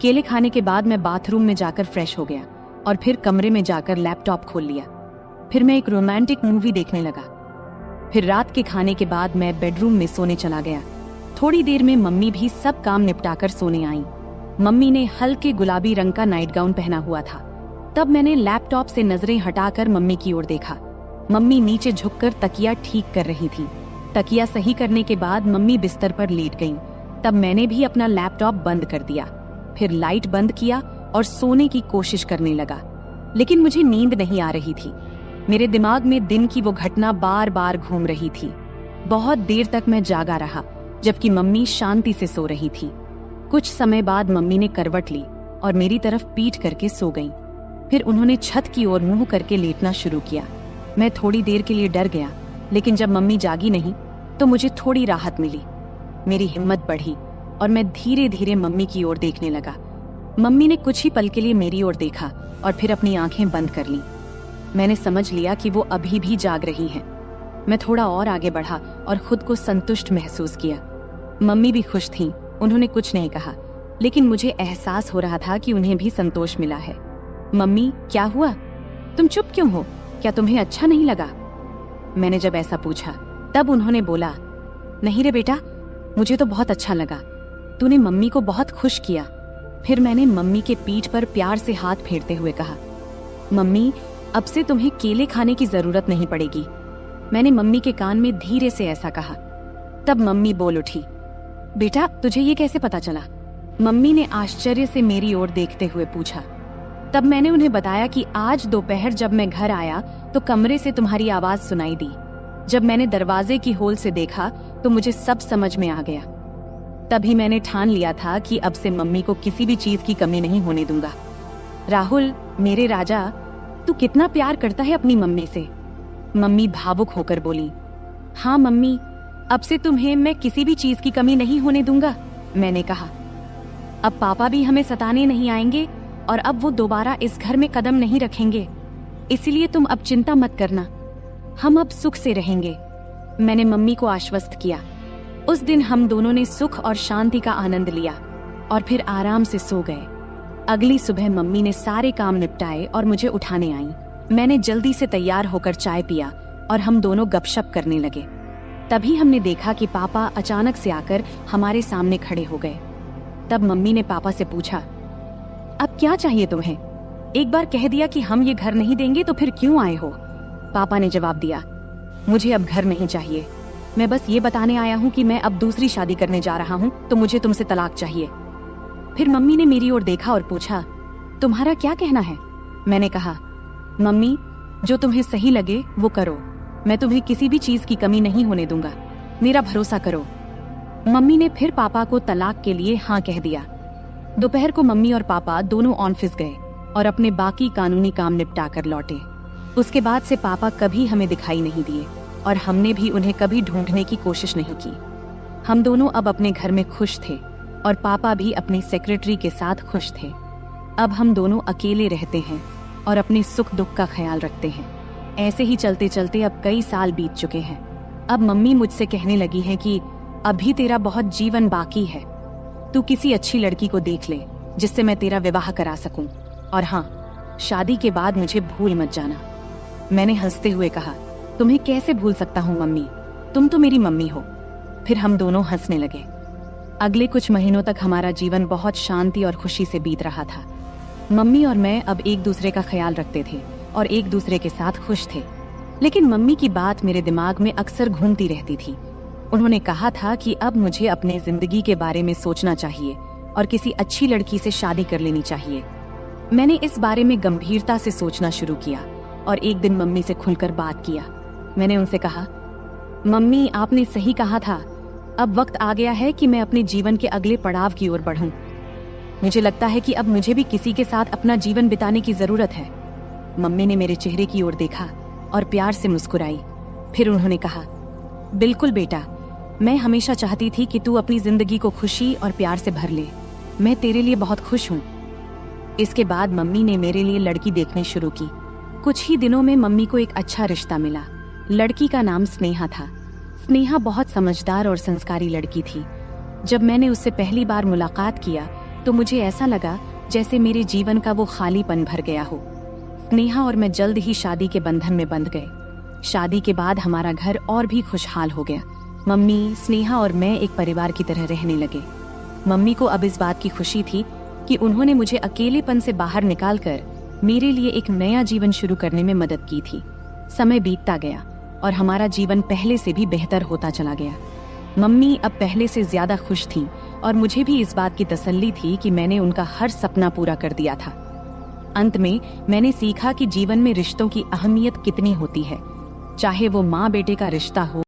केले खाने के बाद मैं बाथरूम में जाकर फ्रेश हो गया और फिर कमरे में जाकर लैपटॉप खोल लिया। फिर मैं एक रोमांटिक मूवी देखने लगा। फिर रात के खाने के बाद मैं बेडरूम में सोने चला गया। थोड़ी देर में मम्मी भी सब काम निपटाकर सोने आईं। मम्मी ने हल्के गुलाबी रंग का नाइट गाउन पहना हुआ था। तब मैंने लैपटॉप से नजरें हटाकर मम्मी की ओर देखा। मम्मी नीचे झुककर तकिया ठीक कर रही थी। तकिया सही करने के बाद मम्मी बिस्तर पर लेट गईं। तब मैंने भी अपना लैपटॉप बंद कर दिया, फिर लाइट बंद किया और सोने की कोशिश करने लगा। लेकिन मुझे नींद नहीं आ रही थी। मेरे दिमाग में दिन की वो घटना बार बार घूम रही थी। बहुत देर तक मैं जागा रहा, जबकि मम्मी शांति से सो रही थी। कुछ समय बाद मम्मी ने करवट ली और मेरी तरफ पीठ करके सो गईं। फिर उन्होंने छत की ओर मुंह करके लेटना शुरू किया। मैं थोड़ी देर के लिए डर गया, लेकिन जब मम्मी जागी नहीं तो मुझे थोड़ी राहत मिली। मेरी हिम्मत बढ़ी और मैं धीरे धीरे मम्मी की ओर देखने लगा। मम्मी ने कुछ ही पल के लिए मेरी ओर देखा और फिर अपनी आंखें बंद कर लीं। मैंने समझ लिया कि वो अभी भी जाग रही हैं। मैं थोड़ा और आगे बढ़ा और खुद को संतुष्ट महसूस किया। मम्मी भी खुश थीं, उन्होंने कुछ नहीं कहा, लेकिन मुझे एहसास हो रहा था कि उन्हें भी संतोष मिला है। मम्मी, क्या हुआ? तुम चुप क्यों हो? क्या तुम्हें अच्छा नहीं लगा? मैंने जब ऐसा पूछा तब उन्होंने बोला, नहीं रे बेटा, मुझे तो बहुत अच्छा लगा। तूने मम्मी को बहुत खुश किया। फिर मैंने मम्मी के पीठ पर प्यार से हाथ फेरते हुए कहा, मम्मी, अब से तुम्हें केले खाने की जरूरत नहीं पड़ेगी। मैंने मम्मी के कान में धीरे से ऐसा कहा। तब मम्मी बोल उठी, बेटा, तुझे ये कैसे पता चला? मम्मी ने आश्चर्य से मेरी ओर देखते हुए पूछा। तब मैंने उन्हें बताया कि आज दोपहर जब मैं घर आया तो कमरे से तुम्हारी आवाज सुनाई दी। जब मैंने दरवाजे की होल से देखा तो मुझे सब समझ में आ गया। तभी मैंने ठान लिया था कि अब से मम्मी को किसी भी चीज की कमी नहीं होने दूंगा। राहुल, मेरे राजा, तू कितना प्यार करता है अपनी मम्मी से। मम्मी भावुक होकर बोली, हाँ मम्मी, अब से तुम्हें मैं किसी भी चीज की कमी नहीं होने दूंगा। मैंने कहा, अब पापा भी हमें सताने नहीं आएंगे और अब वो दोबारा इस घर में कदम नहीं रखेंगे, इसलिए तुम अब चिंता मत करना, हम अब सुख से रहेंगे। मैंने मम्मी को आश्वस्त किया। उस दिन हम दोनों ने सुख और शांति का आनंद लिया और फिर आराम से सो गए। अगली सुबह मम्मी ने सारे काम निपटाए और मुझे उठाने आईं। मैंने जल्दी से तैयार होकर चाय पिया और हम दोनों गपशप करने लगे। तभी हमने देखा कि पापा अचानक से आकर हमारे सामने खड़े हो गए। तब मम्मी ने पापा से पूछा, अब क्या चाहिए तुम्हें? एक बार कह दिया कि हम ये घर नहीं देंगे तो फिर क्यों आए हो? पापा ने जवाब दिया, मुझे अब घर नहीं चाहिए, मैं बस ये बताने आया हूँ कि मैं अब दूसरी शादी करने जा रहा हूँ, तो मुझे तुमसे तलाक चाहिए। फिर मम्मी ने मेरी ओर देखा और पूछा, तुम्हारा क्या कहना है? मैंने कहा, मम्मी, जो तुम्हें सही लगे वो करो, मैं तुम्हें किसी भी चीज की कमी नहीं होने दूंगा, मेरा भरोसा करो। मम्मी ने फिर पापा को तलाक के लिए हाँ कह दिया। दोपहर को मम्मी और पापा दोनों ऑफिस गए और अपने बाकी कानूनी काम निपटा कर लौटे। उसके बाद से पापा कभी हमें दिखाई नहीं दिए और हमने भी उन्हें कभी ढूंढने की कोशिश नहीं की। हम दोनों अब अपने घर में खुश थे और पापा भी अपनी सेक्रेटरी के साथ खुश थे। अब हम दोनों अकेले रहते हैं और अपने सुख दुख का ख्याल रखते हैं। ऐसे ही चलते चलते अब कई साल बीत चुके हैं। अब मम्मी मुझसे कहने लगी है कि अभी तेरा बहुत जीवन बाकी है, तू किसी अच्छी लड़की को देख ले जिससे मैं तेरा विवाह करा सकूं, और हाँ, शादी के बाद मुझे भूल मत जाना। मैंने हंसते हुए कहा, तुम्हें कैसे भूल सकता हूँ मम्मी, तुम तो मेरी मम्मी हो। फिर हम दोनों हंसने लगे। अगले कुछ महीनों तक हमारा जीवन बहुत शांति और खुशी से बीत रहा था। मम्मी और मैं अब एक दूसरे का ख्याल रखते थे और एक दूसरे के साथ खुश थे। लेकिन मम्मी की बात मेरे दिमाग में अक्सर घूमती रहती थी। उन्होंने कहा था कि अब मुझे अपने जिंदगी के बारे में सोचना चाहिए और किसी अच्छी लड़की से शादी कर लेनी चाहिए। मैंने इस बारे में गंभीरता से सोचना शुरू किया और एक दिन मम्मी से खुलकर बात किया। मैंने उनसे कहा, मम्मी, आपने सही कहा था, अब वक्त आ गया है कि मैं अपने जीवन के अगले पड़ाव की ओर बढ़ूं। मुझे लगता है कि अब मुझे भी किसी के साथ अपना जीवन बिताने की जरूरत है। मम्मी ने मेरे चेहरे की ओर देखा और प्यार से मुस्कुराई। फिर उन्होंने कहा, बिल्कुल बेटा, मैं हमेशा चाहती थी कि तू अपनी जिंदगी को खुशी और प्यार से भर ले। मैं तेरे लिए बहुत खुश हूँ। इसके बाद मम्मी ने मेरे लिए लड़की देखनी शुरू की। कुछ ही दिनों में मम्मी को एक अच्छा रिश्ता मिला। लड़की का नाम स्नेहा था। स्नेहा बहुत समझदार और संस्कारी लड़की थी। जब मैंने उससे पहली बार मुलाकात किया तो मुझे ऐसा लगा जैसे मेरे जीवन का वो खालीपन भर गया हो। स्नेहा और मैं जल्द ही शादी के बंधन में बंध गए। शादी के बाद हमारा घर और भी खुशहाल हो गया। मम्मी, स्नेहा और मैं एक परिवार की तरह रहने लगे। मम्मी को अब इस बात की खुशी थी कि उन्होंने मुझे अकेलेपन से बाहर निकालकर मेरे लिए एक नया जीवन शुरू करने में मदद की थी। समय बीतता गया और हमारा जीवन पहले से भी बेहतर होता चला गया। मम्मी अब पहले से ज्यादा खुश थीं और मुझे भी इस बात की तसल्ली थी कि मैंने उनका हर सपना पूरा कर दिया था। अंत में मैंने सीखा कि जीवन में रिश्तों की अहमियत कितनी होती है, चाहे वो माँ बेटे का रिश्ता हो